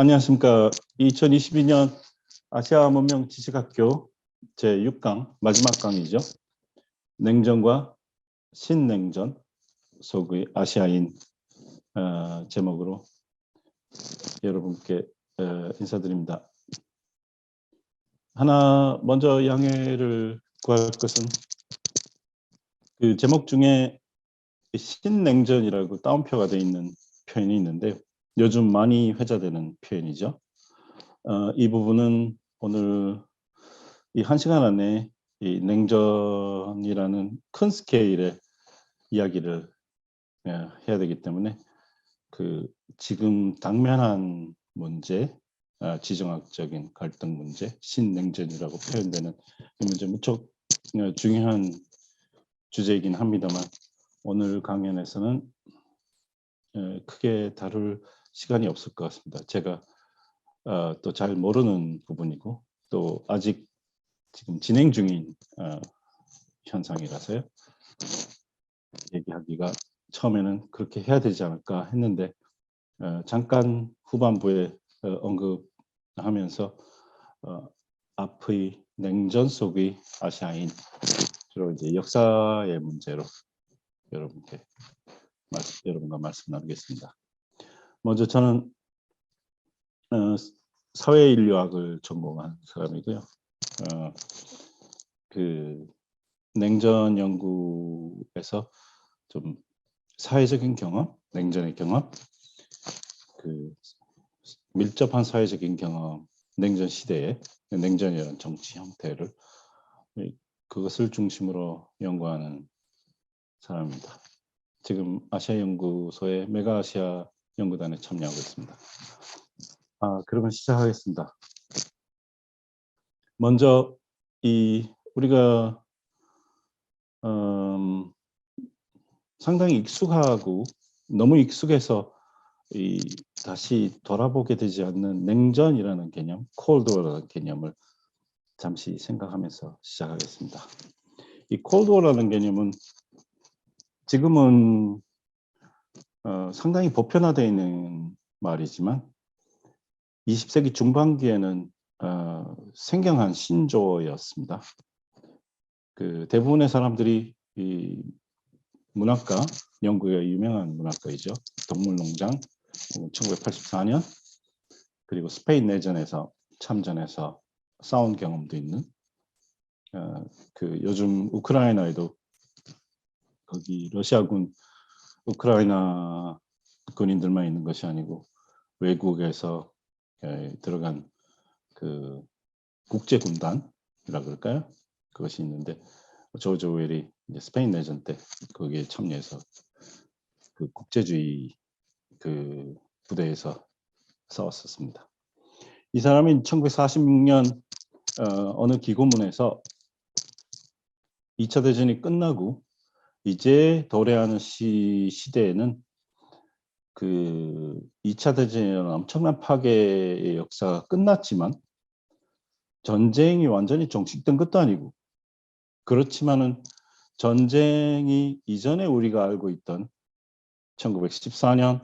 안녕하십니까. 2022년 아시아 문명 지식학교 제6강 마지막 강의죠. 냉전과 신냉전 속의 아시아인 제목으로 여러분께 인사드립니다. 하나 먼저 양해를 구할 것은 그 제목 중에 신냉전이라고 따옴표가 되어 있는 표현이 있는데 요즘 많이 회자되는 표현이죠. 이 부분은 오늘 이 1시간 안에 이 냉전이라는 큰 스케일의 이야기를 해야 되기 때문에 그 지금 당면한 문제, 지정학적인 갈등 문제, 신냉전이라고 표현되는 이 문제 무척 중요한 주제이긴 합니다만 오늘 강연에서는 크게 다룰 시간이 없을 것 같습니다. 제가 또 잘 모르는 부분이고 또 아직 지금 진행 중인 현상이라서요. 얘기하기가 처음에는 그렇게 해야 되지 않을까 했는데 잠깐 후반부에 언급하면서 앞의 냉전 속의 아시아인 주로 이제 역사의 문제로 여러분과 말씀 나누겠습니다. 먼저 저는 사회인류학을 전공한 사람이고요. 그 냉전 연구에서 좀 사회적인 경험, 냉전의 경험, 그 밀접한 사회적인 경험, 냉전 시대의 냉전이라는 정치 형태를 그것을 중심으로 연구하는 사람입니다. 지금 아시아 연구소의 메가아시아 연구단에 참여하고 있습니다. 그러면 시작하겠습니다. 먼저 우리가 상당히 익숙하고 너무 익숙해서 다시 돌아보게 되지 않는 냉전이라는 개념, 콜드워라는 개념을 잠시 생각하면서 시작하겠습니다. 이 콜드워라는 개념은 지금은 상당히 보편화되어 있는 말이지만 20세기 중반기에는 생경한 신조어였습니다. 그 대부분의 사람들이 이 문학가, 영국의 유명한 문학가이죠. 동물농장 1984년 그리고 스페인 내전에서 참전해서 싸운 경험도 있는 그 요즘 우크라이나에도 거기 러시아군 우크라이나 군인들만 있는 것이 아니고 외국에서 들어간 그 국제군단이라 그럴까요? 그것이 있는데 조지 오웰이 이제 스페인 내전 때 거기에 참여해서 그 국제주의 그 부대에서 싸웠었습니다. 이 사람이 1946년 어느 기고문에서 2차 대전이 끝나고 이제 도래하는 시대에는 그 2차 대전이라는 엄청난 파괴의 역사가 끝났지만 전쟁이 완전히 종식된 것도 아니고 그렇지만은 전쟁이 이전에 우리가 알고 있던 1914년,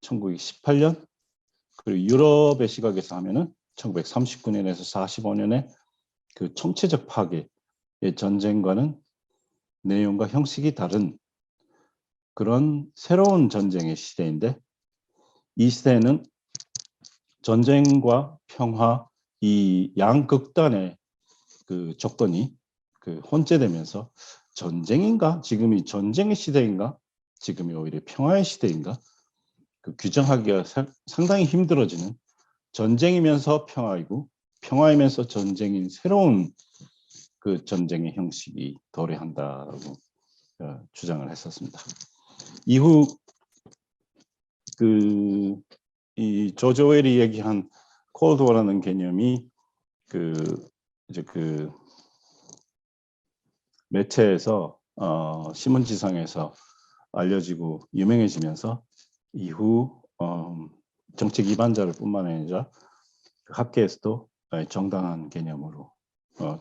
1918년 그리고 유럽의 시각에서 하면은 1939년에서 45년의 그 총체적 파괴의 전쟁과는 내용과 형식이 다른 그런 새로운 전쟁의 시대인데 이 시대에는 전쟁과 평화 이 양극단의 그 조건이 그 혼재되면서 전쟁인가? 지금이 전쟁의 시대인가? 지금이 오히려 평화의 시대인가? 그 규정하기가 상당히 힘들어지는 전쟁이면서 평화이고 평화이면서 전쟁인 새로운 그 전쟁의 형식이 도래한다라고 주장을 했었습니다. 이후 이 조지 오웰이 얘기한 콜드워라는 개념이 이제 매체에서 신문지상에서 알려지고 유명해지면서 이후 정책 위반자를 뿐만 아니라 학계에서도 정당한 개념으로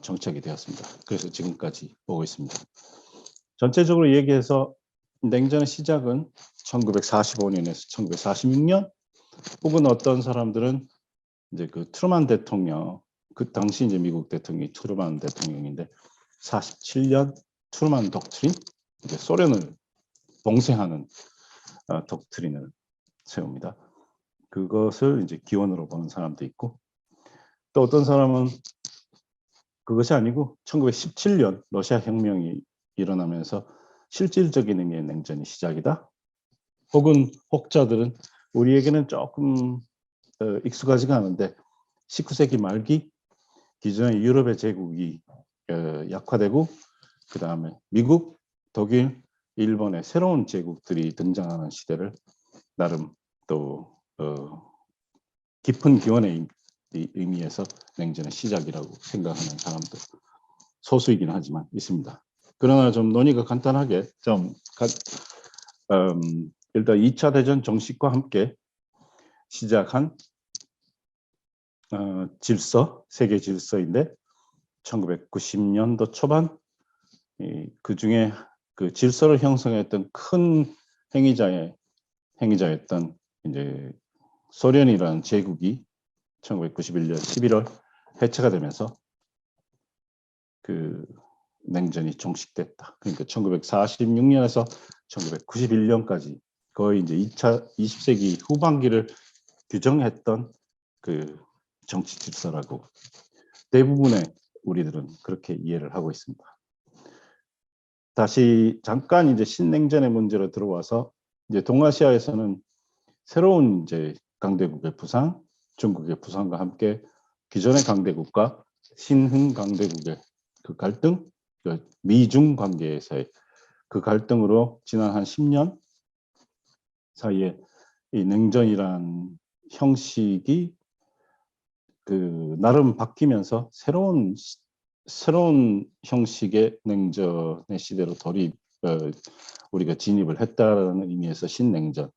정착이 되었습니다. 그래서 지금까지 오고 있습니다. 전체적으로 얘기해서 냉전의 시작은 1945년에서 1946년 혹은 어떤 사람들은 이제 그 트루만 대통령, 그 당시 이제 미국 대통령이 트루만 대통령인데 47년 트루만 독트린, 이제 소련을 봉쇄하는 독트린을 세웁니다. 그것을 이제 기원으로 보는 사람도 있고, 또 어떤 사람은 그것이 아니고 1917년 러시아 혁명이 일어나면서 실질적인 의미의 냉전이 시작이다. 혹은 혹자들은 우리에게는 조금 익숙하지가 않은데 19세기 말기 기존의 유럽의 제국이 약화되고 그 다음에 미국, 독일, 일본의 새로운 제국들이 등장하는 시대를 나름 또 깊은 기원의 의미에서 냉전의 시작이라고 생각하는 사람도 소수이긴 하지만 있습니다. 그러나 좀 논의가 간단하게 일단 2차 대전 종식과 함께 시작한 질서, 세계 질서인데 1990년도 초반 그 중에 그 질서를 형성했던 큰 행위자였던 이제 소련이라는 제국이 1991년 11월 해체가 되면서 그 냉전이 종식됐다. 그러니까 1946년에서 1991년까지 거의 이제 20세기 후반기를 규정했던 그 정치 질서라고 대부분의 우리들은 그렇게 이해를 하고 있습니다. 다시 잠깐 이제 신냉전의 문제로 들어와서 이제 동아시아에서는 새로운 이제 강대국의 부상, 중국의 부상과 함께 기존의 강대국과 신흥 강대국의 그 갈등, 그 미중 관계에서의 그 갈등으로 지난 한 10년 사이에 이 냉전이란 형식이 그 나름 바뀌면서 새로운 형식의 냉전의 시대로 우리가 진입을 했다라는 의미에서 신냉전.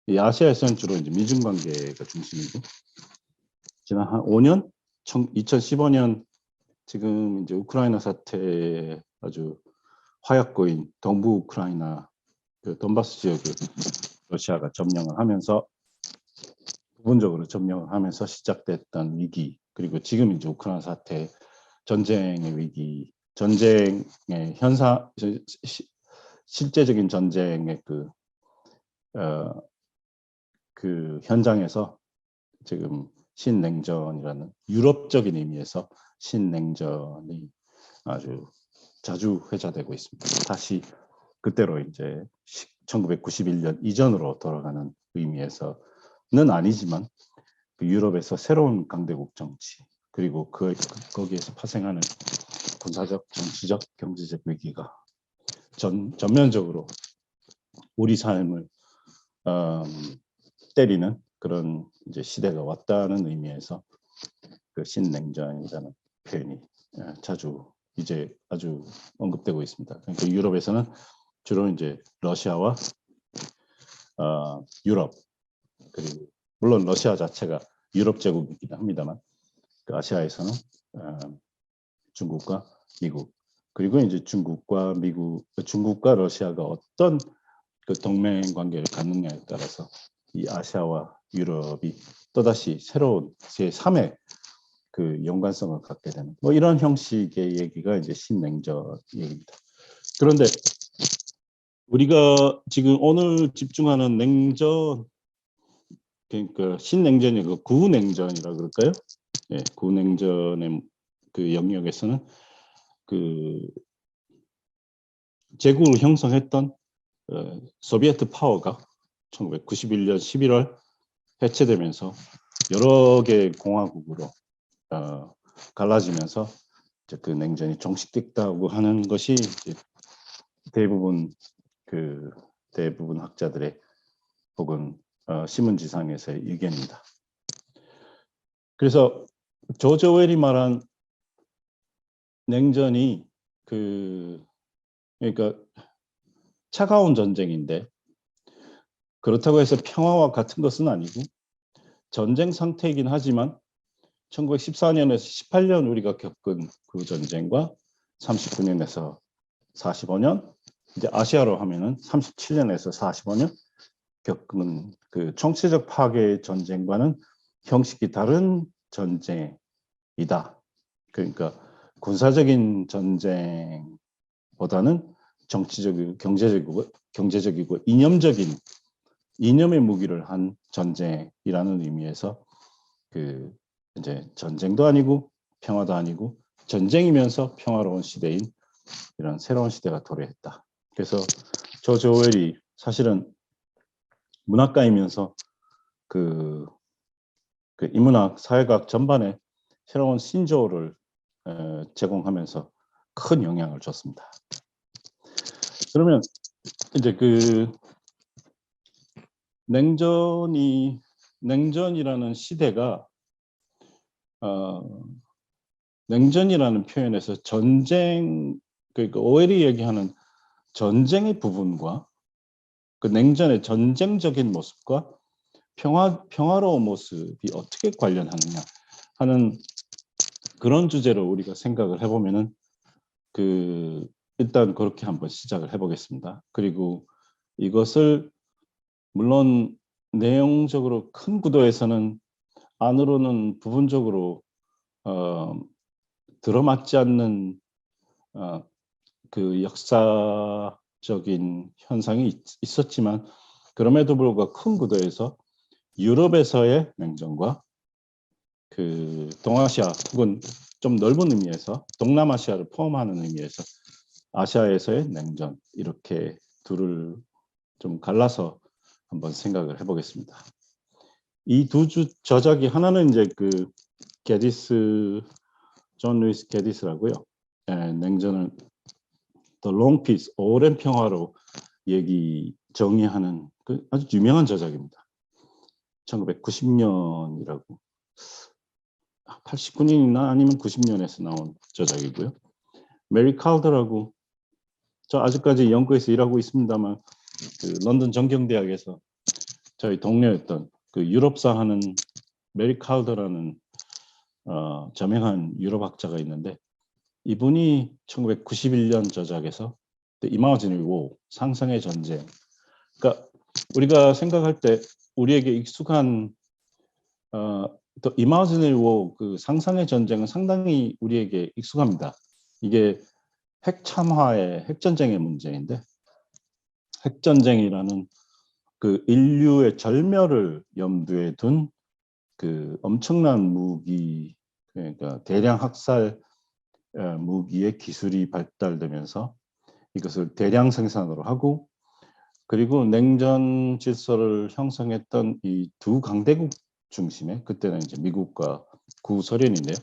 이 아시아에서는 주로 이제 미중 관계가 중심이고 지난 한 5년, 2015년 지금 이제 우크라이나 사태에 아주 화약고인 동부 우크라이나 그 돈바스 지역을 러시아가 점령을 하면서 부분적으로 점령을 하면서 시작됐던 위기, 그리고 지금 이제 우크라이나 사태, 전쟁의 위기, 전쟁의 실제적인 전쟁의 그 현장에서 지금 신냉전이라는 유럽적인 의미에서 신냉전이 아주 자주 회자되고 있습니다. 다시 그때로 이제 1991년 이전으로 돌아가는 의미에서는 아니지만 그 유럽에서 새로운 강대국 정치 그리고 거기에서 파생하는 군사적, 정치적, 경제적 위기가 전면적으로 우리 삶을 때리는 그런 이제 시대가 왔다는 의미에서 그 신냉전이라는 표현이 자주 이제 아주 언급되고 있습니다. 그러니까 유럽에서는 주로 이제 러시아와 유럽, 그리고 물론 러시아 자체가 유럽 제국이긴 합니다만 그 아시아에서는 중국과 미국, 그리고 이제 중국과 러시아가 어떤 그 동맹 관계를 갖느냐에 따라서 이 아시아와 유럽이 또다시 새로운 제3의 그 연관성을 갖게 되는 뭐 이런 형식의 얘기가 이제 신냉전 얘기입니다. 그런데 우리가 지금 오늘 집중하는 냉전, 그러니까 신냉전이 그 구냉전이라 그럴까요? 네, 구냉전의 그 영역에서는 그 제국을 형성했던 소비에트 파워가 1991년 11월 해체되면서 여러 개의 공화국으로 갈라지면서 이제 그 냉전이 종식됐다고 하는 것이 이제 대부분 학자들의 혹은 신문지상에서의 의견입니다. 그래서 조지 오웰이 말한 냉전이 그러니까 차가운 전쟁인데 그렇다고 해서 평화와 같은 것은 아니고 전쟁 상태이긴 하지만 1914년에서 18년 우리가 겪은 그 전쟁과 39년에서 45년, 이제 아시아로 하면은 37년에서 45년 겪는 그 총체적 파괴의 전쟁과는 형식이 다른 전쟁이다. 그러니까 군사적인 전쟁보다는 정치적이고 경제적이고 이념의 무기를 한 전쟁이라는 의미에서 그 이제 전쟁도 아니고 평화도 아니고 전쟁이면서 평화로운 시대인 이런 새로운 시대가 도래했다. 그래서 조지 오웰이 사실은 문학가이면서 그 인문학, 사회학 전반에 새로운 신조어를 제공하면서 큰 영향을 줬습니다. 그러면 이제 그 냉전이라는 시대가 냉전이라는 표현에서 전쟁, 그러니까 오웰이 얘기하는 전쟁의 부분과 그 냉전의 전쟁적인 모습과 평화로운 모습이 어떻게 관련하느냐 하는 그런 주제로 우리가 생각을 해보면은 일단 그렇게 한번 시작을 해보겠습니다. 그리고 이것을 물론 내용적으로 큰 구도에서는 안으로는 부분적으로 들어맞지 않는 그 역사적인 현상이 있었지만 그럼에도 불구하고 큰 구도에서 유럽에서의 냉전과 그 동아시아 혹은 좀 넓은 의미에서 동남아시아를 포함하는 의미에서 아시아에서의 냉전 이렇게 둘을 좀 갈라서 한번 생각을 해보겠습니다. 이 두 저작이 하나는 이제 그 존 루이스 게디스라고요. 냉전을 The Long Peace, 오랜 평화로 정의하는 그 아주 유명한 저작입니다. 1990년이라고 89년이나 아니면 90년에서 나온 저작이고요. 메리 칼더라고 저 아직까지 영국에서 일하고 있습니다만 그 런던 정경대학에서 저희 동료였던 그 유럽사 하는 메리 칼더라는 저명한 유럽학자가 있는데 이분이 1991년 저작에서 The Imaginary War, 상상의 전쟁. 그러니까 우리가 생각할 때 우리에게 익숙한 The Imaginary War, 그 상상의 전쟁은 상당히 우리에게 익숙합니다. 이게 핵전쟁의 문제인데 핵전쟁이라는 그 인류의 절멸을 염두에 둔 그 엄청난 무기, 그러니까 대량 학살 무기의 기술이 발달되면서 이것을 대량 생산으로 하고 그리고 냉전 질서를 형성했던 이 두 강대국 중심의 그때는 이제 미국과 구소련인데요.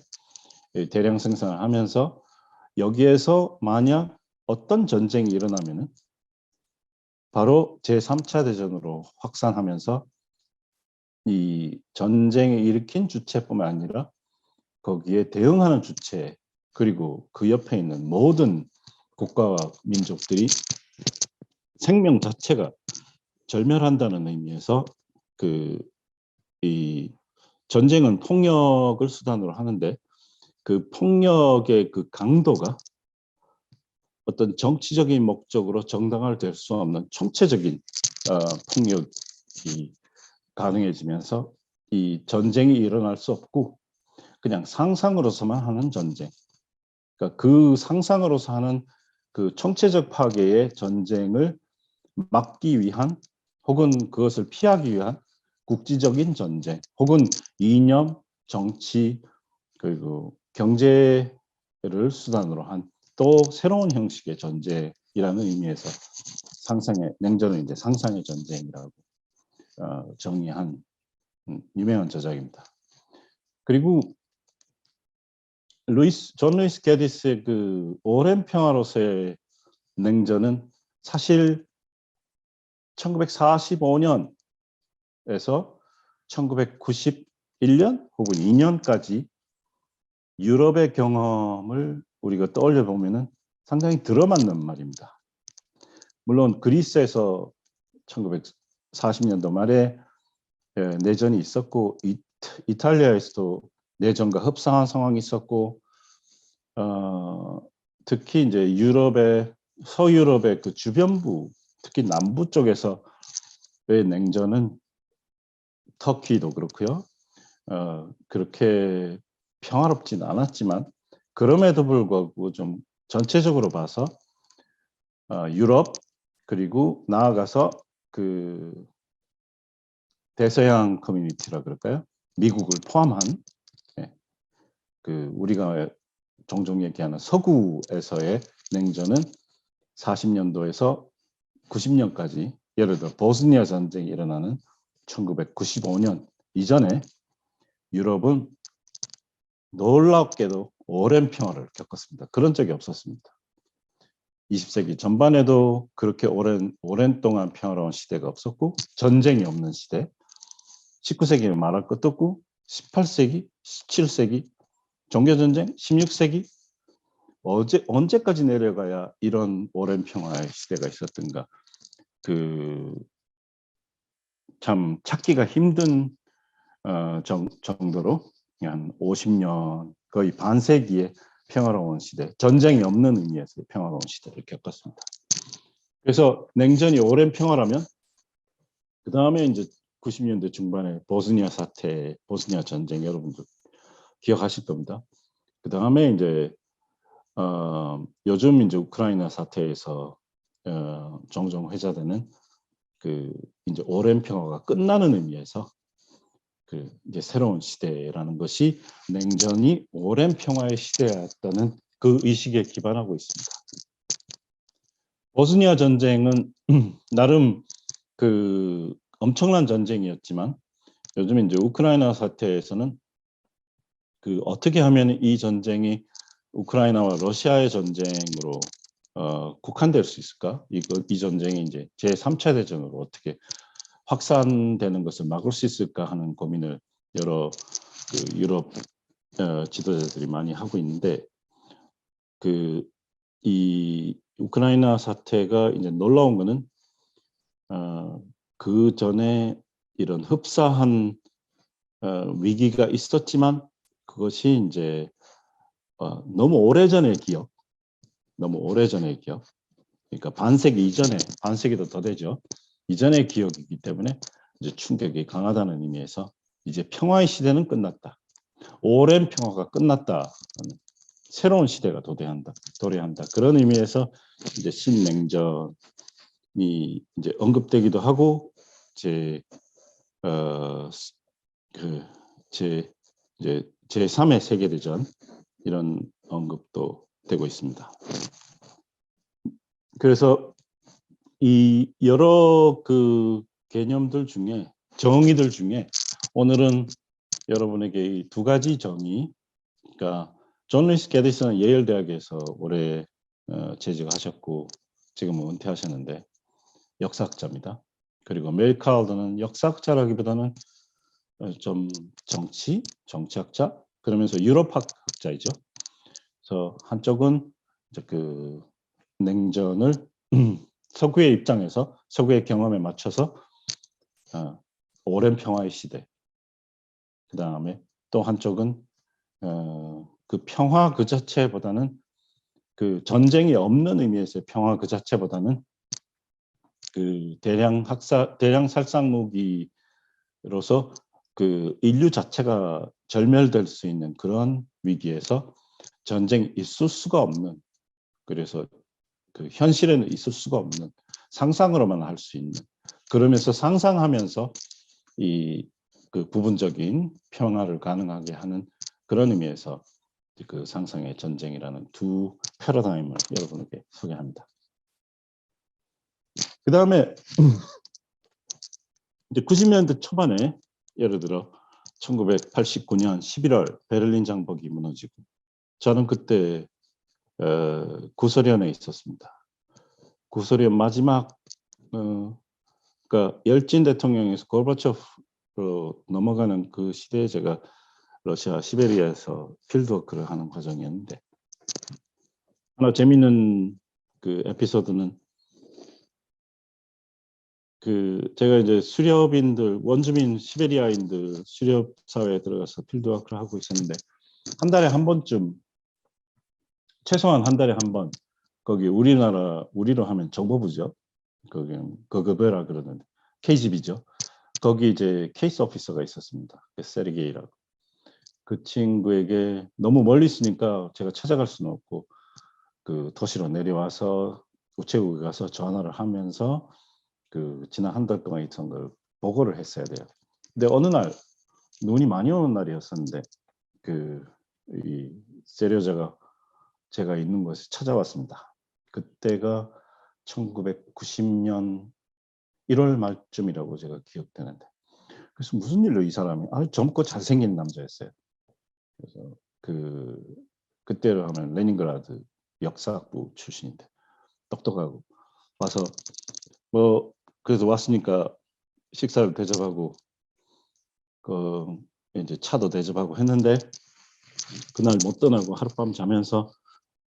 대량 생산을 하면서 여기에서 만약 어떤 전쟁이 일어나면은 바로 제3차 대전으로 확산하면서 이 전쟁을 일으킨 주체뿐만 아니라 거기에 대응하는 주체 그리고 그 옆에 있는 모든 국가와 민족들이 생명 자체가 절멸한다는 의미에서 이 전쟁은 폭력을 수단으로 하는데 그 폭력의 그 강도가 어떤 정치적인 목적으로 정당화될 수 없는 총체적인 폭력이 가능해지면서 이 전쟁이 일어날 수 없고 그냥 상상으로서만 하는 전쟁. 그러니까 그 상상으로서 하는 그 총체적 파괴의 전쟁을 막기 위한 혹은 그것을 피하기 위한 국지적인 전쟁 혹은 이념, 정치 그리고 경제를 수단으로 한 또 새로운 형식의 전쟁이라는 의미에서 냉전을 이제 상상의 전쟁이라고 정의한 유명한 저작입니다. 그리고 존 루이스 게디스의 그 오랜 평화로서의 냉전은 사실 1945년에서 1991년 혹은 2년까지 유럽의 경험을 우리가 떠올려 보면은 상당히 들어맞는 말입니다. 물론 그리스에서 1940년도 말에 내전이 있었고 이탈리아에서도 내전과 흡사한 상황이 있었고 특히 이제 서유럽의 그 주변부 특히 남부 쪽에서의 냉전은 터키도 그렇고요. 그렇게 평화롭진 않았지만 그럼에도 불구하고 좀 전체적으로 봐서 유럽 그리고 나아가서 그 대서양 커뮤니티라 그럴까요? 미국을 포함한 그 우리가 종종 얘기하는 서구에서의 냉전은 40년도에서 90년까지 예를 들어 보스니아 전쟁이 일어나는 1995년 이전에 유럽은 놀랍게도 오랜 평화를 겪었습니다. 그런 적이 없었습니다. 20세기 전반에도 그렇게 오랜 동안 평화로운 시대가 없었고 전쟁이 없는 시대 19세기는 말할 것도 없고 18세기, 17세기 종교전쟁 16세기 언제까지 내려가야 이런 오랜 평화의 시대가 있었던가 참 찾기가 힘든 정도로 한 50년 거의 반세기의 평화로운 시대 전쟁이 없는 의미에서의 평화로운 시대를 겪었습니다. 그래서 냉전이 오랜 평화라면 그 다음에 이제 90년대 중반에 보스니아 사태, 보스니아 전쟁 여러분들 기억하실 겁니다. 그 다음에 이제 요즘 이제 우크라이나 사태에서 종종 회자되는 그 이제 오랜 평화가 끝나는 의미에서 그 이제 새로운 시대라는 것이 냉전이 오랜 평화의 시대였다는 그 의식에 기반하고 있습니다. 보스니아 전쟁은 나름 그 엄청난 전쟁이었지만 요즘 이제 우크라이나 사태에서는 그 어떻게 하면 이 전쟁이 우크라이나와 러시아의 전쟁으로 국한될 수 있을까? 이 전쟁이 이제 제3차 대전으로 어떻게 확산되는 것을 막을 수 있을까 하는 고민을 여러 그 유럽 지도자들이 많이 하고 있는데 이 우크라이나 사태가 이제 놀라운 거는 그 전에 이런 흡사한 위기가 있었지만 그것이 이제 너무 오래전의 기억, 그러니까 반세기 이전에, 반세기도 더 되죠. 이전의 기억이기 때문에 이제 충격이 강하다는 의미에서 이제 평화의 시대는 끝났다. 오랜 평화가 끝났다. 새로운 시대가 도래한다. 그런 의미에서 이제 신냉전이 이제 언급되기도 하고 이제 제3의 세계대전 이런 언급도 되고 있습니다. 그래서 이 여러 그 개념들 중에 정의들 중에 오늘은 여러분에게 이 두 가지 정의, 그러니까 존 루이스 게디슨은 예일 대학에서 오래 재직하셨고 지금은 은퇴하셨는데 역사학자입니다. 그리고 메일 칼든은 역사학자라기보다는 좀 정치학자 그러면서 유럽학자이죠. 그래서 한쪽은 이제 그 냉전을 서구의 입장에서 서구의 경험에 맞춰서 오랜 평화의 시대. 그 다음에 또 한쪽은 그 평화 그 자체보다는 그 전쟁이 없는 의미에서의 평화 그 자체보다는 그 대량 살상 무기로서 그 인류 자체가 절멸될 수 있는 그런 위기에서 전쟁이 있을 수가 없는, 그래서 그 현실에는 있을 수가 없는, 상상으로만 할 수 있는, 그러면서 상상하면서 이 그 부분적인 평화를 가능하게 하는 그런 의미에서 그 상상의 전쟁이라는 두 패러다임을 여러분에게 소개합니다. 그 다음에 이제 90년대 초반에 예를 들어 1989년 11월 베를린 장벽이 무너지고 저는 그때 구소련에 있었습니다. 구소련 마지막 그러니까 열진 대통령에서 고르바초프로 넘어가는 그 시대에 제가 러시아 시베리아에서 필드워크를 하는 과정이었는데 하나 재미있는 그 에피소드는 그 제가 이제 수렵인들 원주민 시베리아인들 수렵 사회에 들어가서 필드워크를 하고 있었는데 한 달에 한 번쯤 최소한 한 달에 한 번 거기 우리로 하면 정보부죠. 거기 그그베라 그러는데 KGB죠. 거기 이제 케이스 오피서가 있었습니다. 세르게이라고. 그 친구에게 너무 멀리 있으니까 제가 찾아갈 수는 없고 그 도시로 내려와서 우체국에 가서 전화를 하면서 그 지난 한 달 동안 있던 걸 보고를 했어야 돼요. 근데 어느 날 눈이 많이 오는 날이었었는데 그 이 세료자가 제가 있는 곳에 찾아왔습니다. 그때가 1990년 1월 말쯤이라고 제가 기억되는데 그래서 무슨 일로 이 사람이 젊고 잘생긴 남자였어요. 그래서 그때로 하면 레닌그라드 역사학부 출신인데 똑똑하고 와서 뭐 그래서 왔으니까 식사를 대접하고 그 이제 차도 대접하고 했는데 그날 못 떠나고 하룻밤 자면서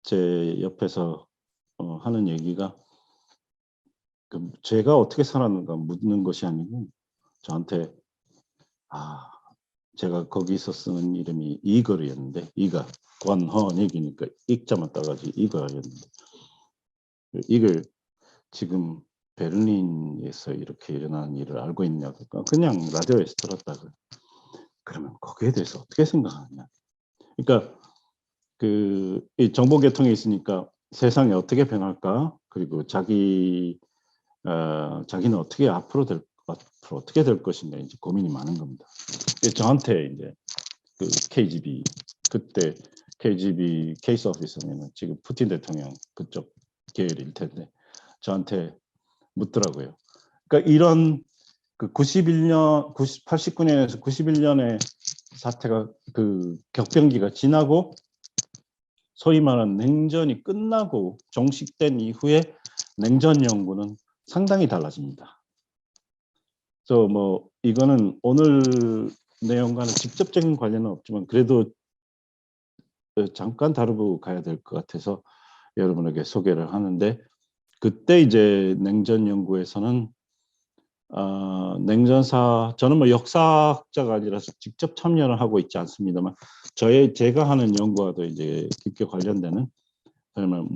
제 옆에서 하는 얘기가 제가 어떻게 살았는가 묻는 것이 아니고 저한테 제가 거기서 쓰는 이름이 이글이었는데 이가 권헌익이니까 익자만 따가지고 이글이었는데 이글 지금 베를린에서 이렇게 일어나는 일을 알고 있냐고 그냥 라디오에서 들었다고 그러면 거기에 대해서 어떻게 생각하느냐 그러니까 이 정보계통에 있으니까 세상이 어떻게 변할까 그리고 자기는 앞으로 어떻게 될 것인가 이제 고민이 많은 겁니다. 저한테 이제 그 KGB 그때 KGB 케이스 오피서면 지금 푸틴 대통령 그쪽 계열일 텐데 저한테 묻더라고요. 그러니까 이런 그 91년 89년에서 91년의 사태가 그 격변기가 지나고 소위 말하는 냉전이 끝나고 종식된 이후에 냉전 연구는 상당히 달라집니다. 그래서 뭐 이거는 오늘 내용과는 직접적인 관련은 없지만 그래도 잠깐 다루고 가야 될 것 같아서 여러분에게 소개를 하는데 그때 이제 냉전 연구에서는 냉전사 저는 뭐 역사학자가 아니라서 직접 참여를 하고 있지 않습니다만 제가 하는 연구와도 이제 깊게 관련되는 그러면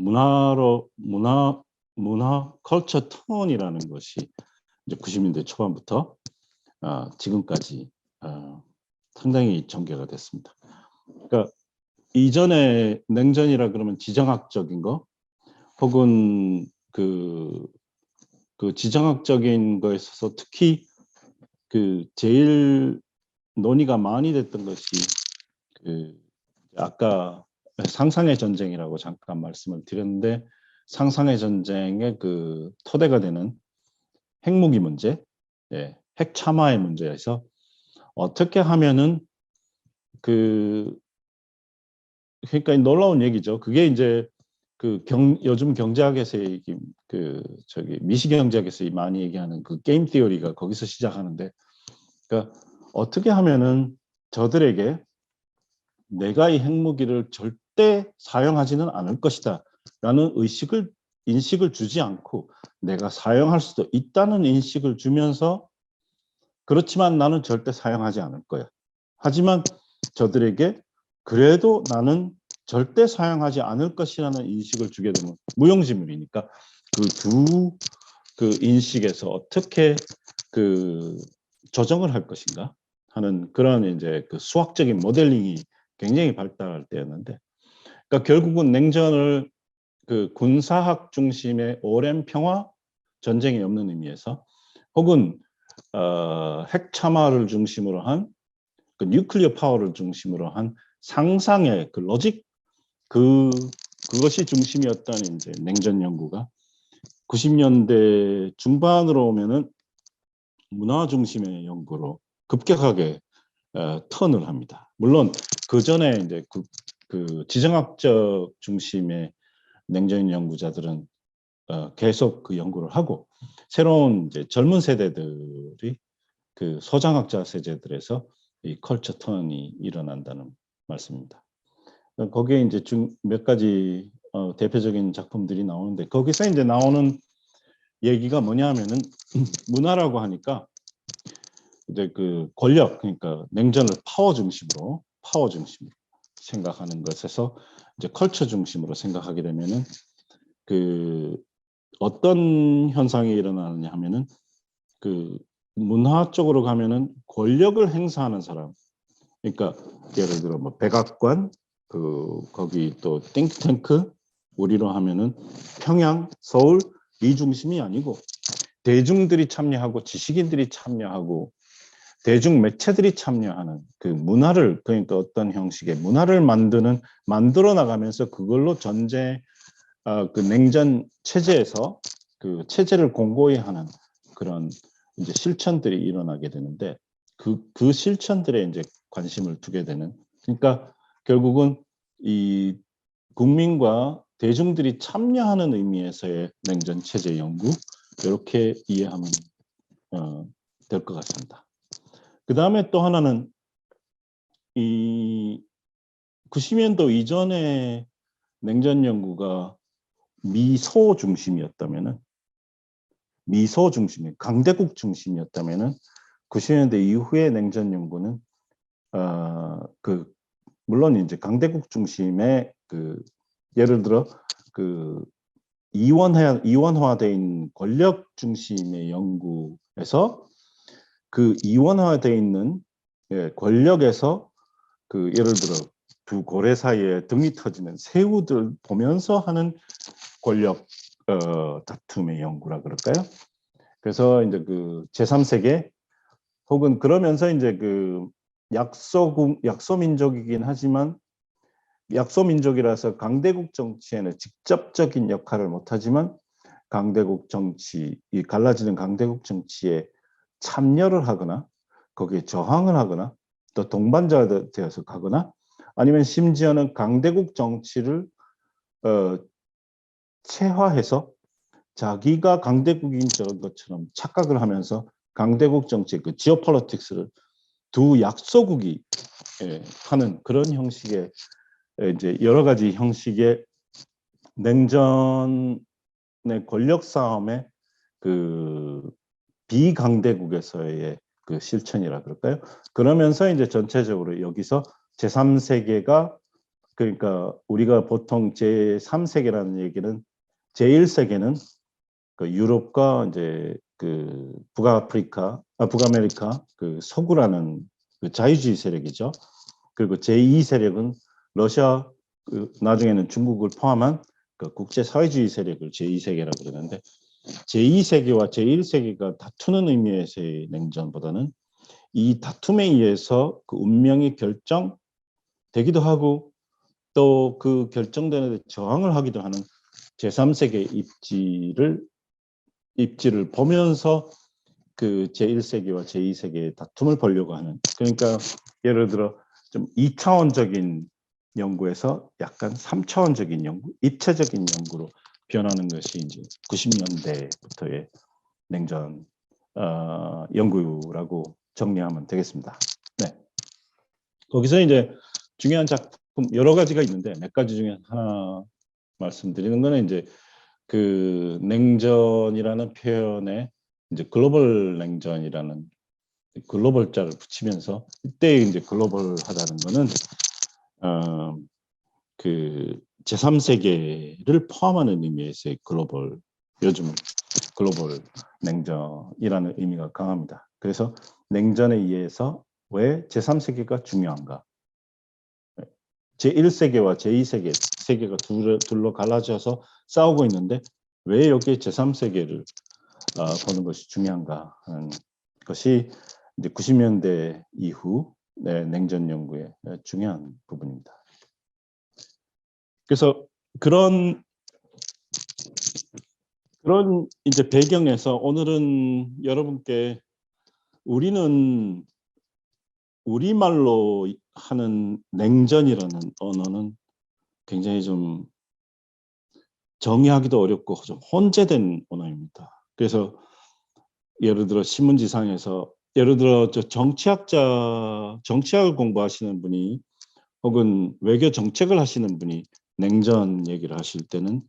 문화 컬처 턴이라는 것이 이제 90년대 초반부터 지금까지 상당히 전개가 됐습니다. 그러니까 이전에 냉전이라 그러면 지정학적인 거 혹은 그 지정학적인 거에 있어서 특히 제일 논의가 많이 됐던 것이 아까 상상의 전쟁이라고 잠깐 말씀을 드렸는데 상상의 전쟁의 그 토대가 되는 핵무기 문제, 핵 참화의 문제에서 어떻게 하면은 그러니까 놀라운 얘기죠. 그게 이제 요즘 경제학에서 미시경제학에서 많이 얘기하는 그 게임 티어리가 거기서 시작하는데, 그러니까 어떻게 하면은 저들에게 내가 이 핵무기를 절대 사용하지는 않을 것이다 라는 인식을 주지 않고 내가 사용할 수도 있다는 인식을 주면서 그렇지만 나는 절대 사용하지 않을 거야. 하지만 저들에게 그래도 나는 절대 사용하지 않을 것이라는 인식을 주게 되면 무용지물이니까 그 인식에서 어떻게 조정을 할 것인가 하는 그런 이제 수학적인 모델링이 굉장히 발달할 때였는데, 그러니까 결국은 냉전을 군사학 중심의 오랜 평화 전쟁이 없는 의미에서 혹은 핵 참화를 중심으로 한 뉴클리어 파워를 중심으로 한 상상의 로직 그것이 중심이었던 이제 냉전 연구가 90년대 중반으로 오면은 문화 중심의 연구로 급격하게 턴을 합니다. 물론 그 전에 이제 지정학적 중심의 냉전 연구자들은 계속 그 연구를 하고 새로운 이제 젊은 세대들이 소장학자 세대들에서 이 컬처 턴이 일어난다는 말씀입니다. 거기에 이제 몇 가지 대표적인 작품들이 나오는데 거기서 이제 나오는 얘기가 뭐냐면은 문화라고 하니까 이제 권력 그러니까 냉전을 파워 중심으로 생각하는 것에서 이제 컬처 중심으로 생각하게 되면은 어떤 현상이 일어나느냐 하면은 문화 쪽으로 가면은 권력을 행사하는 사람 그러니까 예를 들어 뭐 백악관, 거기 또 띵크탱크, 우리로 하면은 평양, 서울 이 중심이 아니고 대중들이 참여하고 지식인들이 참여하고 대중 매체들이 참여하는 그 문화를, 그러니까 어떤 형식의 문화를 만들어 나가면서 그걸로 그 냉전 체제에서 그 체제를 공고히 하는 그런 이제 실천들이 일어나게 되는데 그 실천들에 이제 관심을 두게 되는, 그러니까 결국은 이 국민과 대중들이 참여하는 의미에서의 냉전 체제 연구, 이렇게 이해하면 될 것 같습니다. 그 다음에 또 하나는 이 90년도 이전에 냉전 연구가 미소 중심이었다면은, 강대국 중심이었다면은 90년대 이후의 냉전 연구는 물론 이제 강대국 중심의 예를 들어 그 이원화된 권력 중심의 연구에서 그 이원화되어 있는 권력에서 예를 들어 두 고래 사이에 등이 터지는 새우들 보면서 하는 권력 다툼의 연구라 그럴까요? 그래서 이제 제3세계 혹은 그러면서 이제 약소민족이긴 하지만 약소민족이라서 강대국 정치에는 직접적인 역할을 못하지만 강대국 정치, 이 갈라지는 강대국 정치에 참여를 하거나 거기에 저항을 하거나 또 동반자가 되어서 가거나 아니면 심지어는 강대국 정치를 체화해서 자기가 강대국인 것처럼 착각을 하면서 강대국 정치, 지오폴리틱스를 두 약소국이 하는 그런 형식의 이제 여러 가지 형식의 냉전의 권력 싸움의 비강대국에서의 실천이라 그럴까요? 그러면서 이제 전체적으로 여기서 제3세계가, 그러니까 우리가 보통 제3세계라는 얘기는 제1세계는 유럽과 이제 북아메리카 서구라는 자유주의 세력이죠. 그리고 제2 세력은 러시아, 나중에는 중국을 포함한 국제사회주의 세력을 제2세계라고 그러는데, 제2세계와 제1세계가 다투는 의미에서의 냉전보다는 이 다툼에 의해서 운명이 결정되기도 하고 또 그 결정되는 데 저항을 하기도 하는 제3세계 입지를 보면서 제1세계와 제2세계의 다툼을 보려고 하는, 그러니까 예를 들어 좀 2차원적인 연구에서 약간 3차원적인 연구, 입체적인 연구로 변하는 것이 이제 90년대부터의 냉전 연구라고 정리하면 되겠습니다. 네. 거기서 이제 중요한 작품 여러 가지가 있는데 몇 가지 중에 하나 말씀드리는 거는 이제 냉전이라는 표현에 이제 글로벌 냉전이라는 글로벌자를 붙이면서, 이때 이제 글로벌하다는 거는 제3세계를 포함하는 의미에서의 요즘 글로벌 냉전이라는 의미가 강합니다. 그래서 냉전에 의해서 왜 제3세계가 중요한가? 제1세계와 제2세계가 둘로 갈라져서 싸우고 있는데 왜 여기에 제3세계를 보는 것이 중요한가 하는 것이 이제 90년대 이후 냉전 연구의 중요한 부분입니다. 그래서 그런 이제 배경에서 오늘은 여러분께 우리는 우리말로 하는 냉전이라는 언어는 굉장히 좀 정의하기도 어렵고 좀 혼재된 언어입니다. 그래서 예를 들어 신문지상에서 예를 들어 정치학을 공부하시는 분이 혹은 외교 정책을 하시는 분이 냉전 얘기를 하실 때는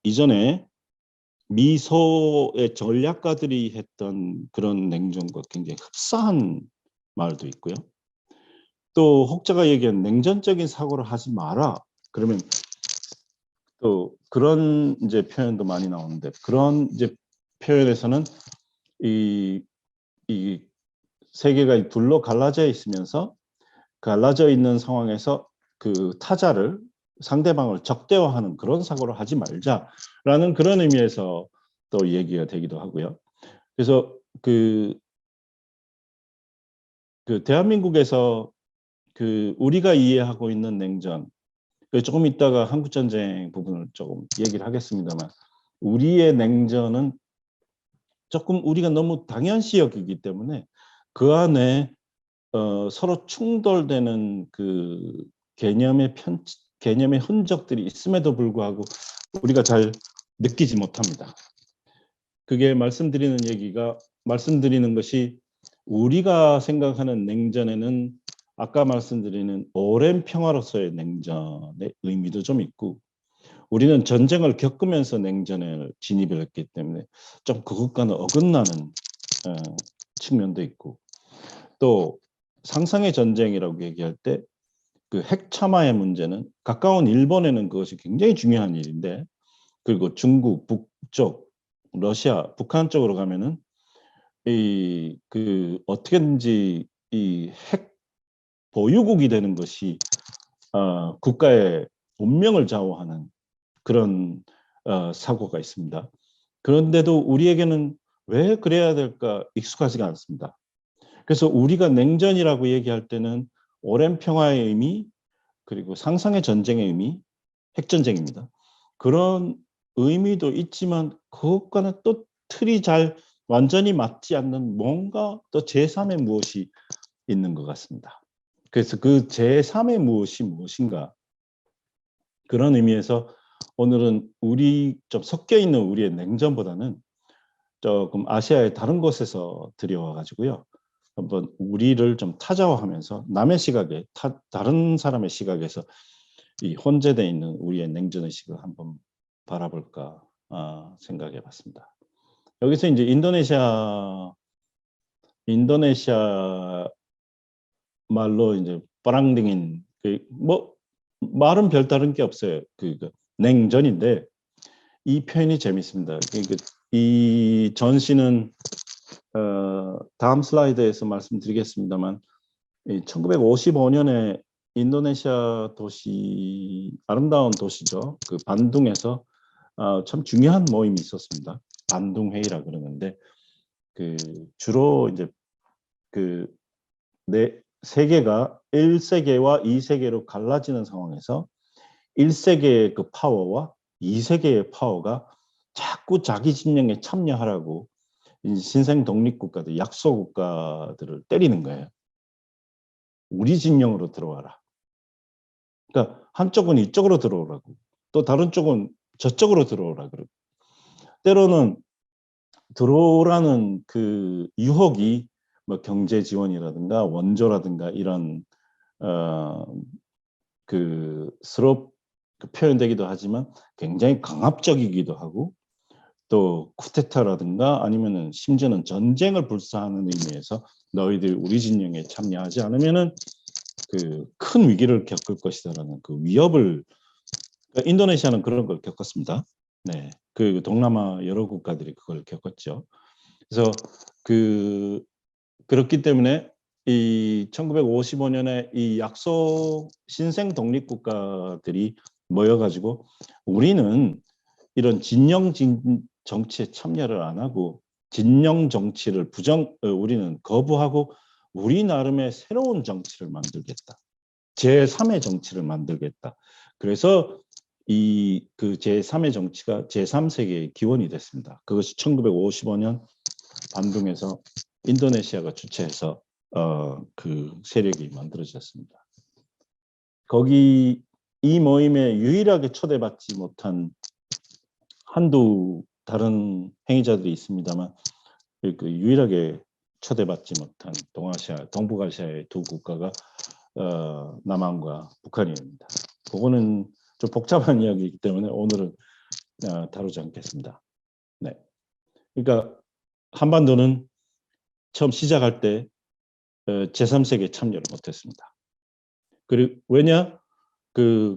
이전에 미소의 전략가들이 했던 그런 냉전과 굉장히 흡사한 말도 있고요. 또 혹자가 얘기한 냉전적인 사고를 하지 마라. 그러면 또 그런 이제 표현도 많이 나오는데, 그런 이제 표현에서는 이 세계가 둘로 갈라져 있으면서 갈라져 있는 상황에서 그 타자를 상대방을 적대화하는 그런 사고를 하지 말자라는 그런 의미에서 또 얘기가 되기도 하고요. 그래서 그 대한민국에서 그 우리가 이해하고 있는 냉전, 조금 이따가 한국전쟁 부분을 조금 얘기를 하겠습니다만, 우리의 냉전은 조금 우리가 너무 당연시 여기기 때문에 그 안에 서로 충돌되는 그 개념의 흔적들이 있음에도 불구하고 우리가 잘 느끼지 못합니다. 그게 말씀드리는 것이, 우리가 생각하는 냉전에는 아까 말씀드리는 오랜 평화로서의 냉전의 의미도 좀 있고, 우리는 전쟁을 겪으면서 냉전에 진입을 했기 때문에 좀 그것과는 어긋나는 측면도 있고, 또 상상의 전쟁이라고 얘기할 때 그 핵참화의 문제는 가까운 일본에는 그것이 굉장히 중요한 일인데, 그리고 중국 북쪽, 러시아, 북한 쪽으로 가면은 어떻게든지 이 핵 보유국이 되는 것이 국가의 운명을 좌우하는 그런 사고가 있습니다. 그런데도 우리에게는 왜 그래야 될까 익숙하지가 않습니다. 그래서 우리가 냉전이라고 얘기할 때는 오랜 평화의 의미, 그리고 상상의 전쟁의 의미, 핵전쟁입니다. 그런 의미도 있지만 그것과는 또 틀이 잘 완전히 맞지 않는 뭔가 또 제3의 무엇이 있는 것 같습니다. 그래서 그 제3의 무엇인가, 그런 의미에서 오늘은 우리 좀 섞여 있는 우리의 냉전보다는 조금 아시아의 다른 곳에서 들여와 가지고요, 한번 우리를 좀 타자화하면서 남의 시각에, 다른 사람의 시각에서 이 혼재되어 있는 우리의 냉전 의식을 한번 바라볼까 생각해 봤습니다. 여기서 이제 인도네시아 말로 이제 빠랑딩인, 뭐 말은 별다른 게 없어요. 냉전인데 이 표현이 재밌습니다. 이 전시는 다음 슬라이드에서 말씀드리겠습니다만, 1955년에 인도네시아 도시, 아름다운 도시죠, 그 반둥에서 참 중요한 모임이 있었습니다. 반둥 회의라 그러는데, 주로 이제 세계가 1세계와 2세계로 갈라지는 상황에서 1세계의 그 파워와 2세계의 파워가 자꾸 자기 진영에 참여하라고 신생 독립국가들, 약소국가들을 때리는 거예요. 우리 진영으로 들어와라. 그러니까 한쪽은 이쪽으로 들어오라고, 또 다른 쪽은 저쪽으로 들어오라 그러고, 때로는 들어오라는 그 유혹이 뭐 경제 지원이라든가 원조라든가 이런 서로 표현되기도 하지만 굉장히 강압적이기도 하고, 또 쿠데타라든가 아니면은 심지어는 전쟁을 불사하는 의미에서 너희들 우리 진영에 참여하지 않으면은 큰 위기를 겪을 것이다라는 그 위협을, 그러니까 인도네시아는 그런 걸 겪었습니다. 네, 동남아 여러 국가들이 그걸 겪었죠. 그래서 그렇기 때문에 이 1955년에 이 약소 신생 독립 국가들이 모여가지고, 우리는 이런 진영 정치에 참여를 안 하고 진영 정치를 우리는 거부하고 우리 나름의 새로운 정치를 만들겠다. 제3의 정치를 만들겠다. 그래서 제3의 정치가 제3세계의 기원이 됐습니다. 그것이 1955년 반둥에서 인도네시아가 주최해서 그 세력이 만들어졌습니다. 거기 이 모임에 유일하게 초대받지 못한 한두 다른 행위자들이 있습니다만, 유일하게 초대받지 못한 동북아시아의 두 국가가 남한과 북한입니다. 그거는 좀 복잡한 이야기이기 때문에 오늘은 다루지 않겠습니다. 네, 그러니까 한반도는 처음 시작할 때 제3세계에 참여를 못했습니다. 그리고 왜냐?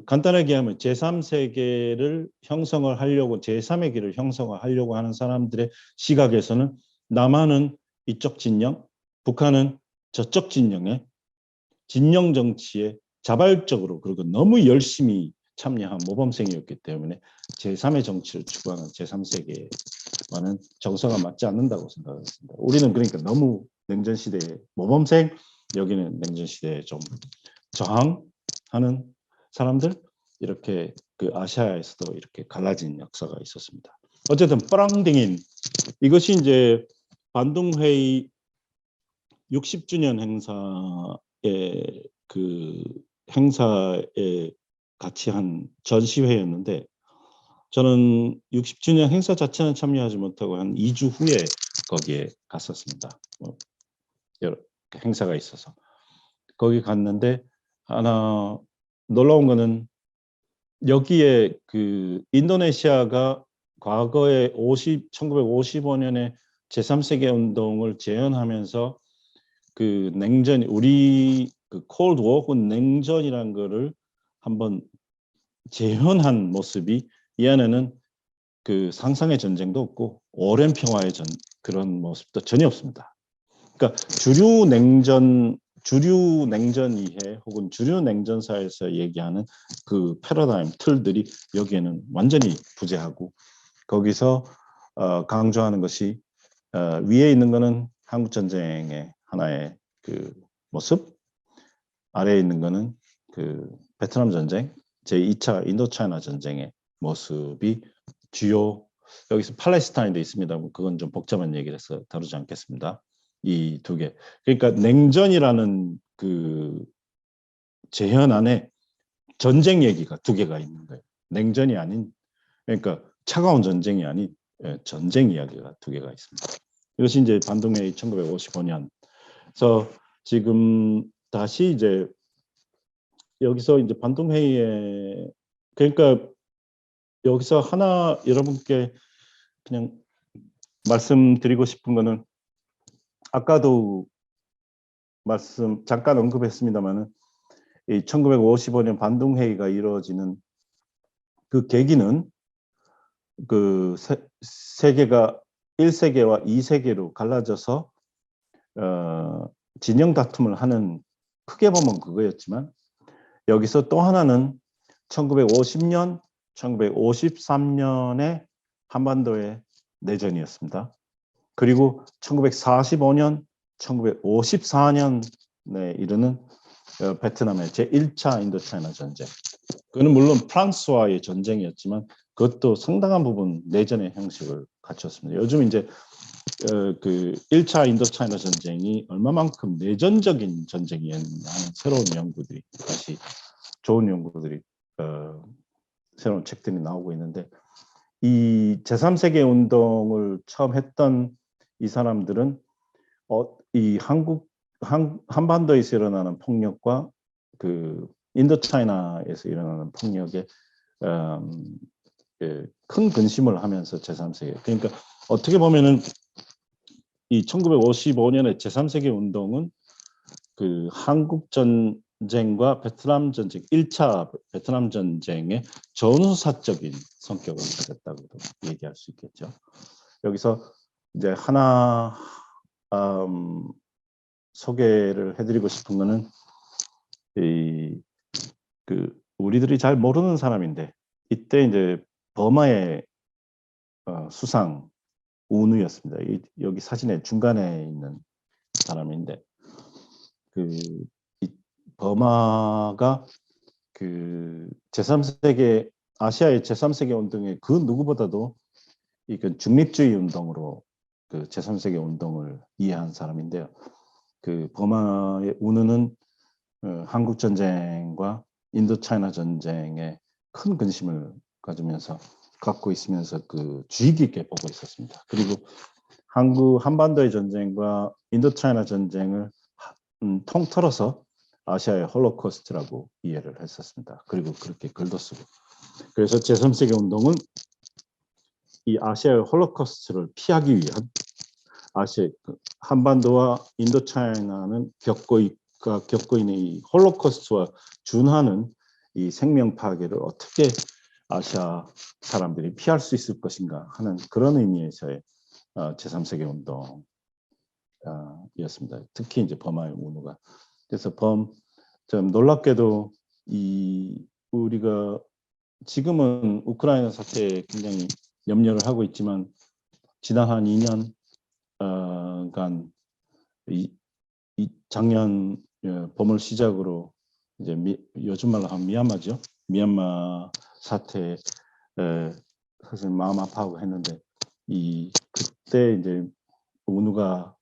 간단하게 하면 제3세계를 형성을 하려고, 제3의 길을 형성을 하려고 하는 사람들의 시각에서는 남한은 이쪽 진영, 북한은 저쪽 진영 정치에 자발적으로 그리고 너무 열심히 참여한 모범생이었기 때문에 제3의 정치를 추구하는 제3세계와는 정서가 맞지 않는다고 생각했습니다. 우리는 그러니까 너무 냉전시대의 모범생, 여기는 냉전시대에 좀 저항하는 사람들, 이렇게 그 아시아에서도 이렇게 갈라진 역사가 있었습니다. 어쨌든 뿌랑댕인, 이것이 이제 반둥회의 60주년 행사의 그 행사에 같이 한 전시회였는데, 저는 60주년 행사 자체는 참여하지 못하고 한 2주 후에 거기에 갔었습니다. 여러 행사가 있어서 거기 갔는데, 하나 놀라운 거는 여기에 그 인도네시아가 과거에 1955년에 제3세계 운동을 재현하면서 그 냉전, 우리 그 콜드 워 혹은 냉전이라는 거를 한번 재현한 모습이, 이 안에는 그 상상의 전쟁도 없고 오랜 평화의 그런 모습도 전혀 없습니다. 그러니까 주류 냉전 이해 혹은 주류 냉전사에서 얘기하는 그 패러다임 틀들이 여기에는 완전히 부재하고, 거기서 강조하는 것이 위에 있는 거는 한국 전쟁의 하나의 그 모습, 아래에 있는 거는 그 베트남 전쟁, 제2차 인도차이나 전쟁의 모습이 주요. 여기서 팔레스타인도 있습니다. 그건 좀 복잡한 얘기라서 다루지 않겠습니다. 이 두 개. 그러니까 냉전이라는 그 재현 안에 전쟁 얘기가 두 개가 있는 거예요. 냉전이 아닌, 그러니까 차가운 전쟁이 아닌 전쟁 이야기가 두 개가 있습니다. 이것이 이제 반동회의 1955년. 그래서 지금 다시 이제 여기서 이제 반동회의에, 그러니까 여기서 하나 여러분께 그냥 말씀드리고 싶은 거는, 아까도 잠깐 언급했습니다만은 이 1955년 반동회의가 이루어지는 그 계기는 그 세계가 1세계와 2세계로 갈라져서 진영 다툼을 하는, 크게 보면 그거였지만, 여기서 또 하나는 1950년, 1953년의 한반도의 내전이었습니다. 그리고 1945년, 1954년에 이르는 베트남의 제1차 인도차이나 전쟁. 그는 물론 프랑스와의 전쟁이었지만 그것도 상당한 부분 내전의 형식을 갖췄습니다. 요즘 이제 그 1차 인도차이나 전쟁이 얼마만큼 내전적인 전쟁이었냐 하는 새로운 연구들이, 다시 좋은 연구들이 새로운 책들이 나오고 있는데, 이 제3세계 운동을 처음 했던 이 사람들은 이 한반도에서 일어나는 폭력과 그 인도차이나에서 일어나는 폭력에 큰 근심을 하면서 제3세계, 그러니까 어떻게 보면은 이 1955년의 제3세계 운동은 그 한국 전쟁과 베트남 전쟁, 1차 베트남 전쟁의 전후사적인 성격을 가졌다고도 얘기할 수 있겠죠. 여기서 이제 하나 소개를 해드리고 싶은 거는, 그 우리들이 잘 모르는 사람인데, 이때 이제 버마의 수상 우누였습니다. 여기 사진의 중간에 있는 사람인데, 그 버마가 그 제3세계 아시아의 제3세계 운동에 그 누구보다도 이건 중립주의 운동으로 그 제3세계 운동을 이해한 사람인데요. 그 버마의 우누는 한국 전쟁과 인도차이나 전쟁에 큰 근심을 갖고 있으면서 그 주의 깊게 보고 있었습니다. 그리고 한반도의 전쟁과 인도차이나 전쟁을 통틀어서 아시아의 홀로코스트라고 이해를 했었습니다. 그리고 그렇게 글도 쓰고. 그래서 제3세계 운동은 이 아시아의 홀로코스트를 피하기 위한, 한반도와 인도차이나는 겪고 있는 이 홀로코스트와 준하는 이 생명 파괴를 어떻게 아시아 사람들이 피할 수 있을 것인가 하는 그런 의미에서의 제3세계 운동 였습니다. 특히 이제 버마의 운우가. 그래서 좀 놀랍게도 우리가 지금은 우크라이나 사태에 굉장히 염려를 하고 있지만 지난 한 2년간 작년 봄을 시작으로 이제 요즘 말로 하면 미얀마죠. 미얀마 사태 사실 마음 아파하고 했는데 그때 이제 운우가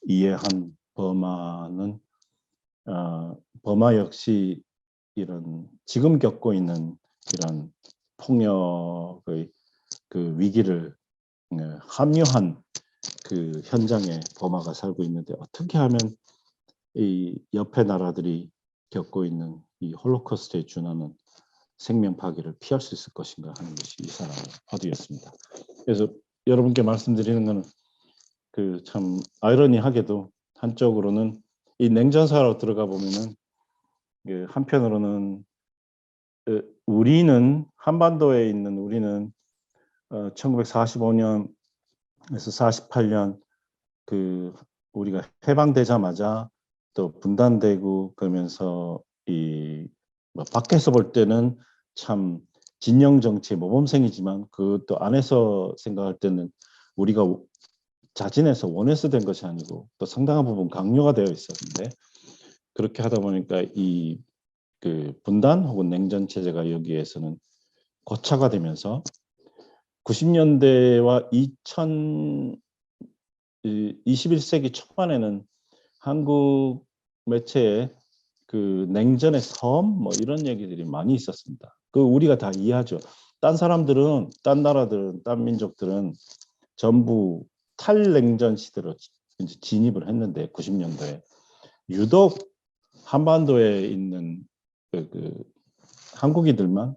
이해한 버마는 버마 역시 이런 지금 겪고 있는 이런 폭력의 그 위기를 합류한 그 현장에 버마가 살고 있는데 어떻게 하면 이 옆에 나라들이 겪고 있는 이 홀로코스트에 준하는 생명 파괴를 피할 수 있을 것인가 하는 것이 이 사람의 화두였습니다. 그래서 여러분께 말씀드리는 것은 그 참 아이러니하게도 한쪽으로는 이 냉전사로 들어가 보면은 한편으로는 우리는 한반도에 있는 우리는 1945년에서 48년 그 우리가 해방되자마자 또 분단되고 그러면서 뭐 밖에서 볼 때는 참 진영 정치의 모범생이지만 그것도 안에서 생각할 때는 우리가 자진해서 원해서 된 것이 아니고 또 상당한 부분 강요가 되어 있었는데 그렇게 하다 보니까 그 분단 혹은 냉전 체제가 여기에서는 고착화 되면서 90년대와 21세기 초반에는 한국 매체에 그 냉전의 섬 뭐 이런 얘기들이 많이 있었습니다. 그 우리가 다 이해하죠. 딴 사람들은, 딴 나라들은, 딴 민족들은 전부 탈냉전 시대로 이제 진입을 했는데 90년도에 유독 한반도에 있는 그 한국인들만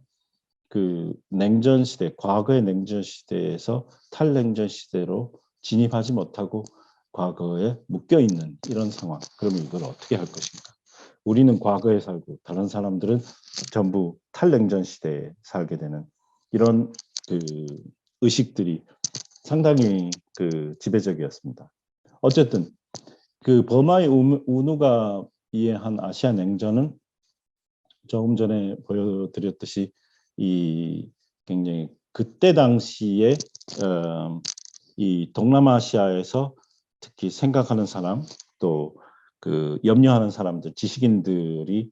그 냉전 시대, 과거의 냉전 시대에서 탈냉전 시대로 진입하지 못하고 과거에 묶여 있는 이런 상황. 그러면 이걸 어떻게 할 것인가? 우리는 과거에 살고 다른 사람들은 전부 탈냉전 시대에 살게 되는 이런 그 의식들이 상당히 그 지배적이었습니다. 어쨌든 그 버마의 운우가 이해한 아시아 냉전은 조금 전에 보여드렸듯이 굉장히 그때 당시에 이 동남아시아에서 특히 생각하는 사람 또 그 염려하는 사람들 지식인들이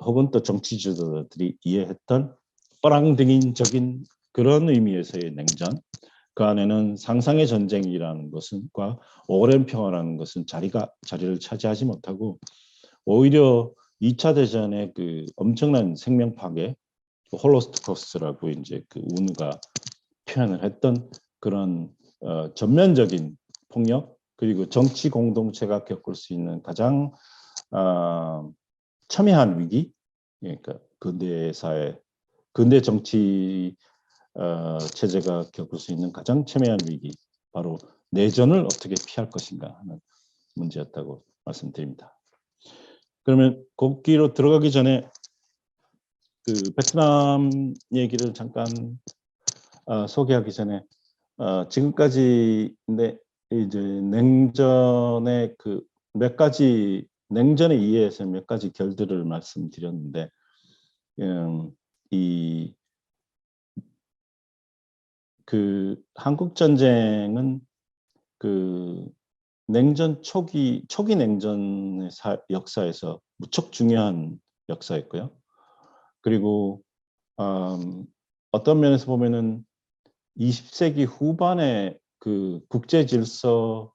혹은 또 정치주도들이 이해했던 빨랑등인적인 그런 의미에서의 냉전 그 안에는 상상의 전쟁이라는 것과 오랜 평화라는 것은 자리를 차지하지 못하고 오히려 2차 대전의 그 엄청난 생명 파괴, 홀로스코스트라고 이제 그 운우가 표현을 했던 그런 전면적인 폭력 그리고 정치 공동체가 겪을 수 있는 가장 첨예한 위기, 그러니까 근대 사회, 근대 정치 체제가 겪을 수 있는 가장 첨예한 위기, 바로 내전을 어떻게 피할 것인가 하는 문제였다고 말씀드립니다. 그러면 거기로 들어가기 전에 그 베트남 얘기를 잠깐 소개하기 전에 지금까지 이제 냉전의 그 몇 가지 냉전의 이해에서 몇 가지 결들을 말씀드렸는데 그 한국 전쟁은 그 냉전 초기 냉전의 역사에서 무척 중요한 역사였고요. 그리고 어떤 면에서 보면은 20세기 후반에 그 국제 질서를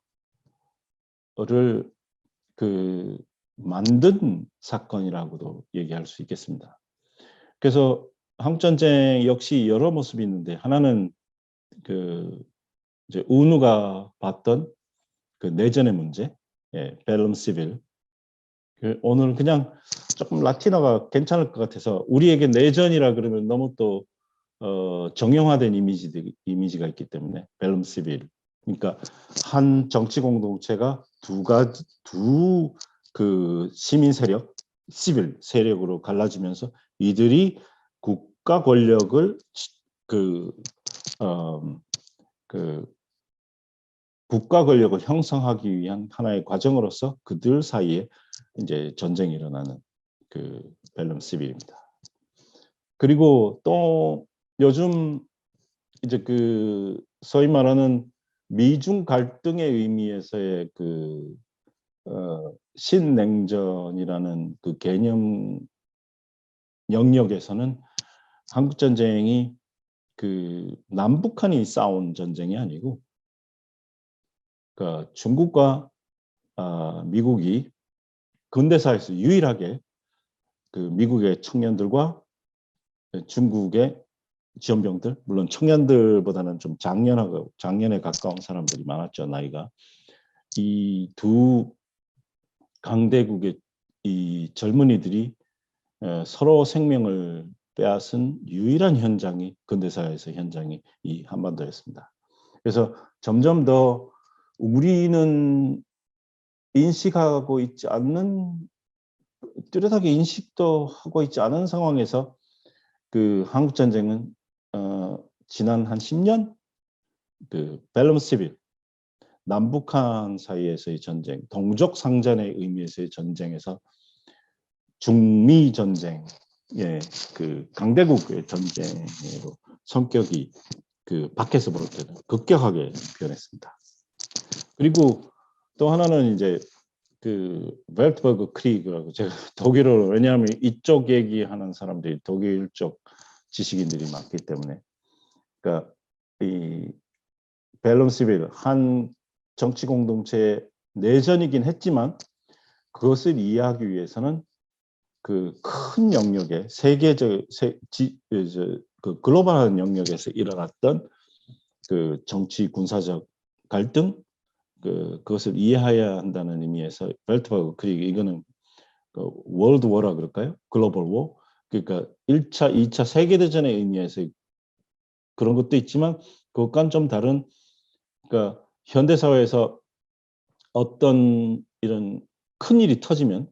그 만든 사건이라고도 얘기할 수 있겠습니다. 그래서 한국 전쟁 역시 여러 모습이 있는데 하나는 그 이제 운우가 봤던 그 내전의 문제, 벨름 시빌. 오늘 그냥 조금 라틴어가 괜찮을 것 같아서 우리에게 내전이라 그러면 너무 또 정형화된 이미지가 있기 때문에 벨름 시빌. 그러니까 한 정치 공동체가 두 그 시민 세력, 시빌 세력으로 갈라지면서 이들이 국가 권력을 그 국가 권력을 형성하기 위한 하나의 과정으로서 그들 사이에 이제 전쟁이 일어나는 그 벨름 시빌입니다. 그리고 또 요즘 이제 그 소위 말하는 미중 갈등의 의미에서의 그 신냉전이라는 그 개념 영역에서는 한국 전쟁이 그 남북한이 싸운 전쟁이 아니고 그 중국과 미국이 근대사에서 유일하게 그 미국의 청년들과 중국의 지원병들, 물론 청년들보다는 좀 장년에 가까운 사람들이 많았죠, 나이가. 이 두 강대국의 이 젊은이들이 서로 생명을 빼앗은 유일한 현장이 근대사에서 현장이 이 한반도였습니다. 그래서 점점 더 우리는 인식하고 있지 않는, 뚜렷하게 인식도 하고 있지 않은 상황에서 그 한국 전쟁은 지난 한 10년 그 벨럼 시빌, 남북한 사이에서의 전쟁, 동족 상전의 의미에서의 전쟁에서 중미 전쟁의 그 강대국의 전쟁으로 성격이 그 밖에서 볼 때는 급격하게 변했습니다. 그리고 또 하나는 이제 그 벨트버그 크리그라고, 제가 독일어로, 왜냐하면 이쪽 얘기하는 사람들이 독일 쪽 지식인들이 많기 때문에, 그러니까 이 벨름 시빌, 한 정치 공동체의 내전이긴 했지만 그것을 이해하기 위해서는 그 큰 영역의 세계적 그 글로벌한 영역에서 일어났던 그 정치 군사적 갈등, 그것을 이해해야 한다는 의미에서 벨트버그 크리그, 이거는 그 월드 워라 그럴까요? 글로벌 워. 그러니까 1차, 2차 세계대전의 의미에서 그런 것도 있지만 그것과는 좀 다른, 그러니까 현대 사회에서 어떤 이런 큰 일이 터지면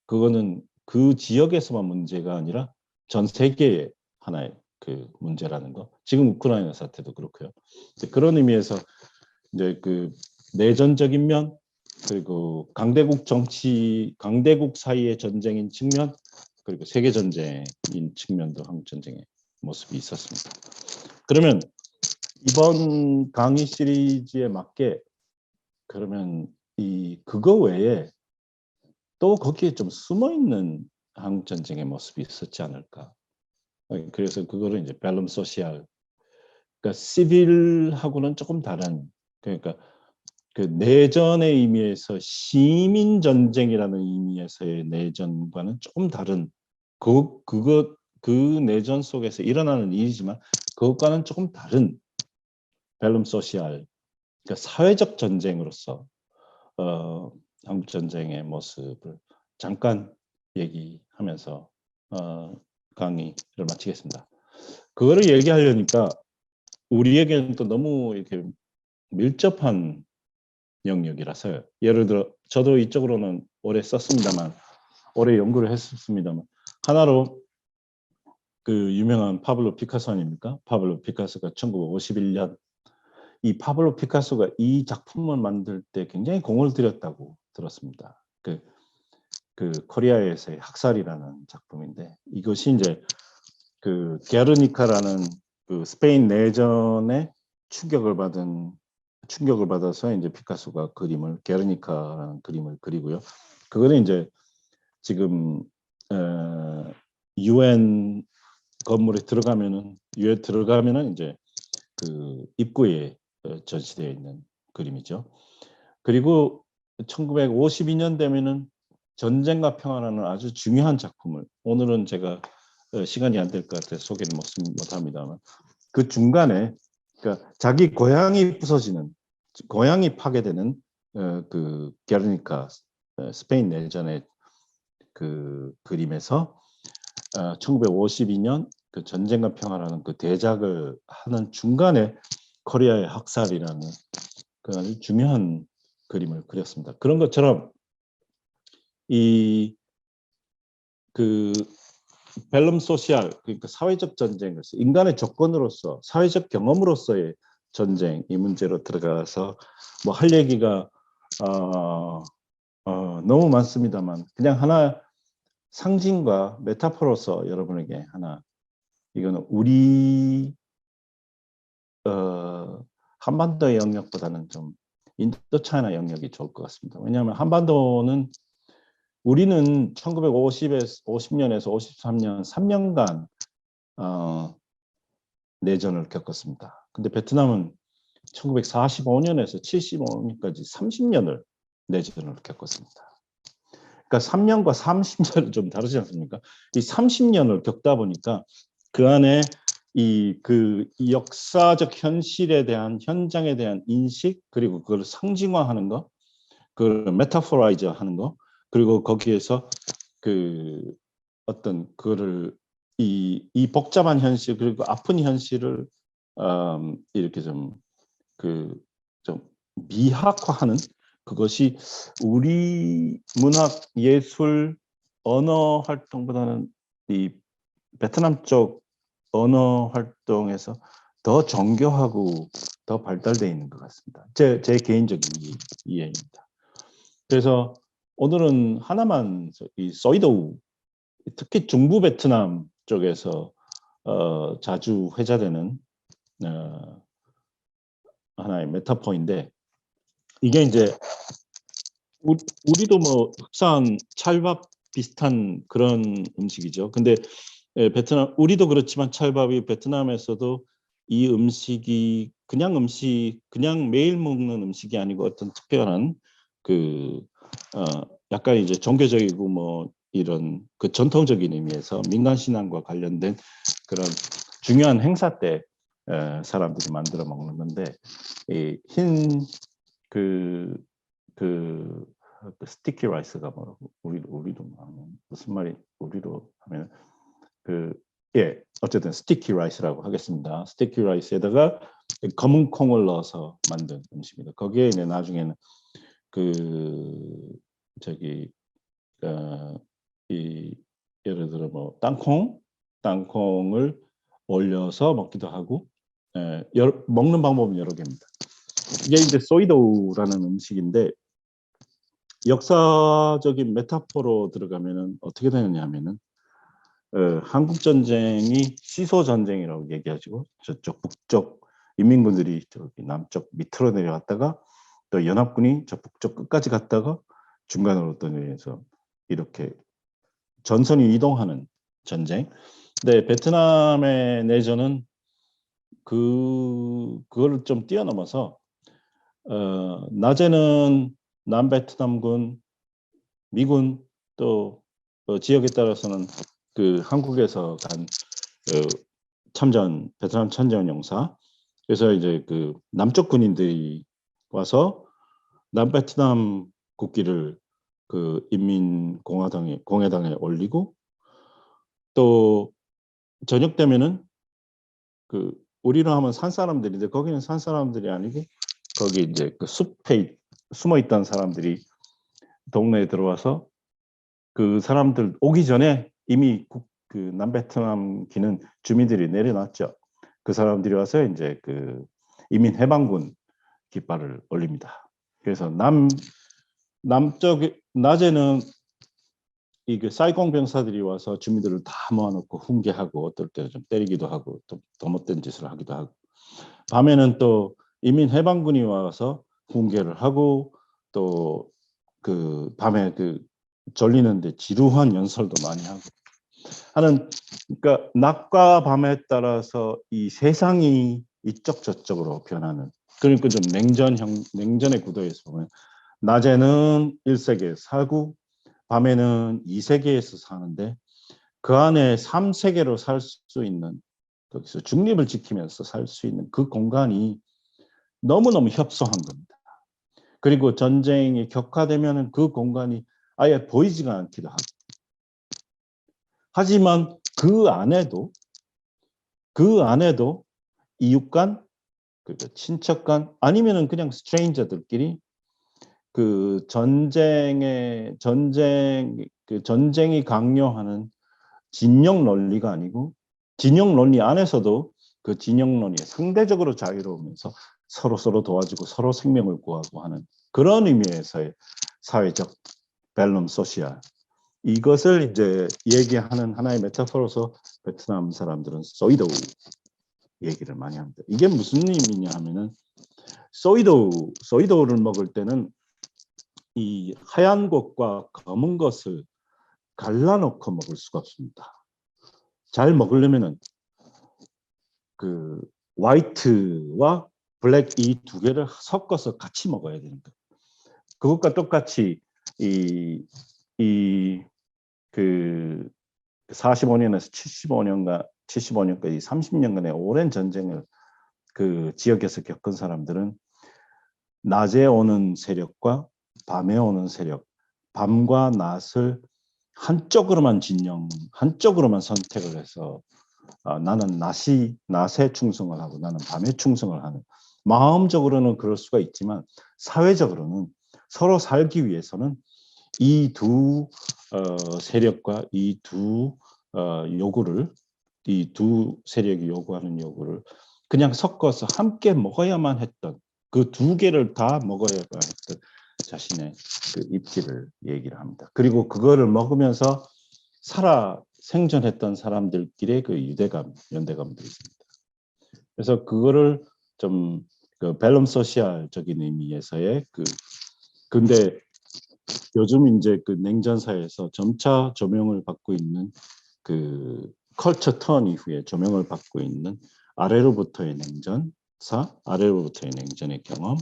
그거는 그 지역에서만 문제가 아니라 전 세계의 하나의 그 문제라는 거. 지금 우크라이나 사태도 그렇고요. 그런 의미에서 이제 그 내전적인 면, 그리고 강대국 정치, 강대국 사이의 전쟁인 측면, 그리고 세계 전쟁인 측면도 한국 전쟁의 모습이 있었습니다. 그러면 이번 강의 시리즈에 맞게 그러면 이 그거 외에 또 거기에 좀 숨어 있는 한국 전쟁의 모습이 있었지 않을까. 그래서 그거를 이제 벨름 소시알, 그러니까 시빌하고는 조금 다른, 그러니까 그 내전의 의미에서 시민 전쟁이라는 의미에서의 내전과는 조금 다른, 그 내전 속에서 일어나는 일이지만 그것과는 조금 다른 벨름 소시알, 그러니까 사회적 전쟁으로서 한국 전쟁의 모습을 잠깐 얘기하면서 강의를 마치겠습니다. 그거를 얘기하려니까 우리에게는 또 너무 이렇게 밀접한 영역이라서요. 예를 들어 저도 이쪽으로는 오래 썼습니다만, 오래 연구를 했습니다만, 하나로 그 유명한 파블로 피카소 아닙니까? 파블로 피카소가 1951년, 이 파블로 피카소가 이 작품을 만들 때 굉장히 공을 들였다고 들었습니다. 그 코리아에서의 학살이라는 작품인데, 이것이 이제 그 게르니카라는 그 스페인 내전에 충격을 받아서 이제 피카소가 게르니카라는 그림을 그리고요. 그거는 이제 지금 UN 건물에 들어가면은 이제 그 입구에 전시되어 있는 그림이죠. 그리고 1952년 되면은 전쟁과 평화라는 아주 중요한 작품을, 오늘은 제가 시간이 안 될 것 같아서 소개를 못합니다만, 그 중간에 그러니까 자기 고향이 부서지는, 고향이 파괴되는 그 게르니카 스페인 내전의 그 그림에서 1952년 그 전쟁과 평화라는 그 대작을 하는 중간에 코리아의 학살이라는 그 아주 중요한 그림을 그렸습니다. 그런 것처럼 이 그 벨름 소시알, 그러니까 사회적 전쟁에서 인간의 조건으로서, 사회적 경험으로서의 전쟁 이 문제로 들어가서 뭐 할 얘기가 너무 많습니다만 그냥 하나 상징과 메타포로서 여러분에게 하나 이거는 우리 한반도 영역보다는 좀 인도차이나 영역이 좋을 것 같습니다. 왜냐하면 한반도는 우리는 1950년에서 53년 3년간 내전을 겪었습니다. 근데 베트남은 1945년에서 75년까지 30년을 내전을 겪었습니다. 그러니까 3년과 30년은 좀 다르지 않습니까? 이 30년을 겪다 보니까 그 안에 그 역사적 현실에 대한 현장에 대한 인식 그리고 그걸 상징화하는 거, 그걸 메타포라이저 하는 거, 그리고 거기에서 그 어떤 그거를 이 복잡한 현실 그리고 아픈 현실을 이렇게 좀 미학화하는 그것이 우리 문학 예술 언어 활동보다는 이 베트남 쪽 언어 활동에서 더 정교하고 더 발달되어 있는 것 같습니다. 제 개인적인 이해입니다. 그래서 오늘은 하나만 이 소이도우 특히 중부 베트남 쪽에서 자주 회자되는 하나의 메타포인데 이게 이제 우리도 뭐 흑산 찰밥 비슷한 그런 음식이죠. 근데 베트남 우리도 그렇지만 찰밥이 베트남에서도 이 음식이 그냥 매일 먹는 음식이 아니고 어떤 특별한 약간 이제 종교적이고 뭐 이런 그 전통적인 의미에서 민간 신앙과 관련된 그런 중요한 행사 때 사람들이 만들어 먹는 건데 흰그 스티키 라이스가 뭐라고 우리도 무슨 말이 우리로 하면 어쨌든 스티키 라이스라고 하겠습니다. 스티키 라이스에다가 검은 콩을 넣어서 만든 음식입니다. 거기에 이제 나중에는 예를 들어 뭐 땅콩을 올려서 먹기도 하고 먹는 방법은 여러 개입니다. 이게 이제 소이도우라는 음식인데 역사적인 메타포로 들어가면은 어떻게 되느냐면은 한국 전쟁이 시소 전쟁이라고 얘기하시고 저쪽 북쪽 인민군들이 저기 남쪽 밑으로 내려갔다가 또 연합군이 저 북쪽 끝까지 갔다가 중간으로 또 내려서 이렇게 전선이 이동하는 전쟁. 근데 베트남의 내전은 그거를 좀 뛰어넘어서 낮에는 남베트남군, 미군 또 지역에 따라서는 그 한국에서 간 베트남 참전 용사 그래서 이제 그 남쪽 군인들이 와서 남베트남 국기를 그 공회당에 올리고 또 저녁 되면은 우리로 하면 산 사람들인데 거기는 산 사람들이 아니고 거기 이제 그 숲에 숨어 있던 사람들이 동네에 들어와서 그 사람들 오기 전에 이미 그 남베트남기는 주민들이 내려놨죠. 그 사람들이 와서 이제 그 이민 해방군 깃발을 올립니다. 그래서 남쪽 낮에는 이 사이공 병사들이 와서 주민들을 다 모아놓고 훈계하고 어떨 때는 좀 때리기도 하고 또 못된 짓을 하기도 하고 밤에는 또 이민 해방군이 와서 훈계를 하고 또 그 밤에 졸리는데 지루한 연설도 많이 하고 하는 그러니까 낮과 밤에 따라서 이 세상이 이쪽 저쪽으로 변하는 그러니까 좀 냉전의 구도에서 보면 낮에는 1세계에 살고 밤에는 2세계에서 사는데 그 안에 3세계로 살 수 있는 거기서 중립을 지키면서 살 수 있는 그 공간이 너무너무 협소한 겁니다. 그리고 전쟁이 격화되면 그 공간이 아예 보이지가 않기도 하고 하지만 그 안에도 이웃 간 친척 간 아니면은 그냥 스트레인저들끼리 그 전쟁이 강요하는 진영 논리가 아니고 진영 논리 안에서도 그 진영론이 상대적으로 자유로우면서 서로 도와주고 서로 생명을 구하고 하는 그런 의미에서의 사회적 밸럼 소시알, 이것을 이제 얘기하는 하나의 메타포로서 베트남 사람들은 소이도우 얘기를 많이 합니다. 이게 무슨 의미냐 하면은 소이도우를 먹을 때는 이 하얀 것과 검은 것을 갈라놓고 먹을 수가 없습니다. 잘 먹으려면은 그 화이트와 블랙 이 두 개를 섞어서 같이 먹어야 되는 거예요. 그것과 똑같이 그 45년에서 75년까지 30년간의 오랜 전쟁을 그 지역에서 겪은 사람들은 낮에 오는 세력과 밤에 오는 세력, 밤과 낮을 한쪽으로만 한쪽으로만 선택을 해서 나는 낮에 충성을 하고 나는 밤에 충성을 하는, 마음적으로는 그럴 수가 있지만 사회적으로는 서로 살기 위해서는 이 두 세력과 이 두 요구를, 이 두 세력이 요구하는 요구를 그냥 섞어서 함께 먹어야만 했던, 그 두 개를 다 먹어야만 했던 자신의 그 입지를 얘기를 합니다. 그리고 그거를 먹으면서 생존했던 사람들끼리의 그 유대감, 연대감도 있습니다. 그래서 그거를 좀 그 밸럼 소시알적인 의미에서의 근데 요즘 이제 그 냉전사에서 점차 조명을 받고 있는 그 컬처 턴 이후에 조명을 받고 있는 아래로부터의 냉전사, 아래로부터의 냉전의 경험.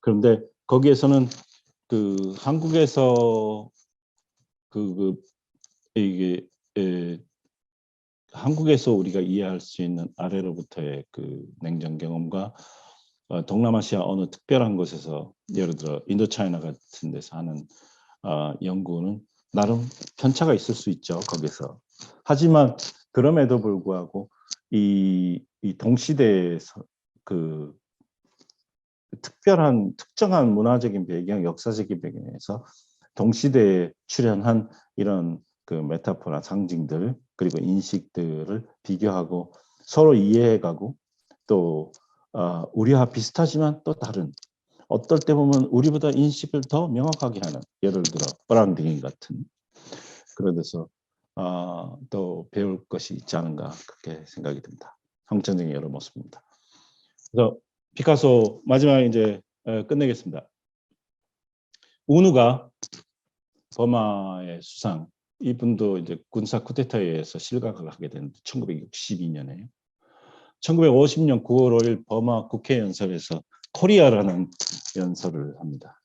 그런데 거기에서는 그 한국에서 이게 한국에서 우리가 이해할 수 있는 아래로부터의 그 냉전 경험과 동남아시아 어느 특별한 곳에서, 예를 들어 인도차이나 같은 데서 하는 연구는 나름 편차가 있을 수 있죠, 거기서. 하지만 그럼에도 불구하고 이 동시대에서 그 특정한 문화적인 배경, 역사적인 배경에서 동시대에 출현한 이런 그 메타포나 상징들, 그리고 인식들을 비교하고 서로 이해해가고, 또 우리와 비슷하지만 또 다른, 어떨 때 보면 우리보다 인식을 더 명확하게 하는, 예를 들어 브랑딩 같은 그런 데서 또 배울 것이 있지 않은가, 그렇게 생각이 듭니다. 성천적인 여러 모습입니다. 그래서 피카소 마지막에 이제 끝내겠습니다. 우누가 버마의 수상, 이분도 이제 군사 쿠데타에 의해서 실각을 하게 되는데 1962년에 1950년 9월 5일 버마 국회 연설에서 코리아라는 연설을 합니다.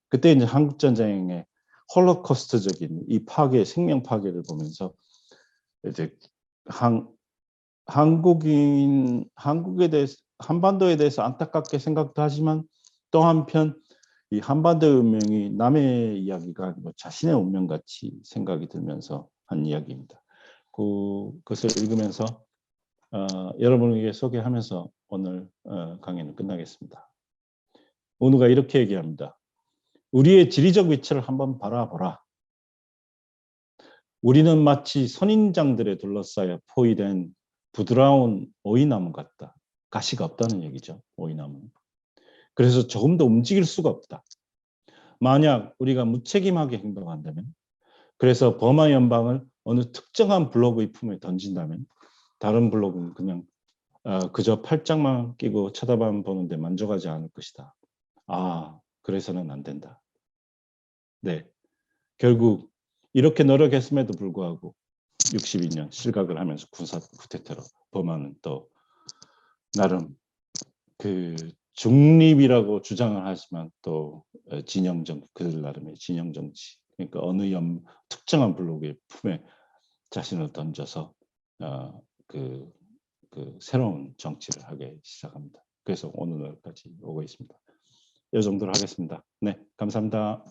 그때 이제 한국 전쟁의 홀로코스트적인 이 파괴, 생명 파괴를 보면서 이제 한국에 대해서, 한반도에 대해서 안타깝게 생각도 하지만 또 한편 이 한반도의 운명이 남의 이야기가 아니고 자신의 운명같이 생각이 들면서 한 이야기입니다. 그것을 읽으면서 여러분에게 소개하면서 오늘 강의는 끝나겠습니다. 오누가 이렇게 얘기합니다. 우리의 지리적 위치를 한번 바라보라. 우리는 마치 선인장들에 둘러싸여 포위된 부드러운 오이나무 같다. 가시가 없다는 얘기죠, 오이나무는. 그래서 조금 더 움직일 수가 없다. 만약 우리가 무책임하게 행동한다면, 그래서 버마 연방을 어느 특정한 블록의 품에 던진다면 다른 블록은 그냥 그저 팔짱만 끼고 쳐다만 보는데 만족하지 않을 것이다. 그래서는 안 된다. 네, 결국 이렇게 노력했음에도 불구하고 62년 실각을 하면서 군사 쿠데타로 버마는 또 나름 그 중립이라고 주장을 하지만 또 그들 나름의 진영 정치, 그러니까 어느 특정한 블록의 품에 자신을 던져서 그 새로운 정치를 하게 시작합니다. 그래서 오늘까지 오고 있습니다. 이 정도로 하겠습니다. 네, 감사합니다.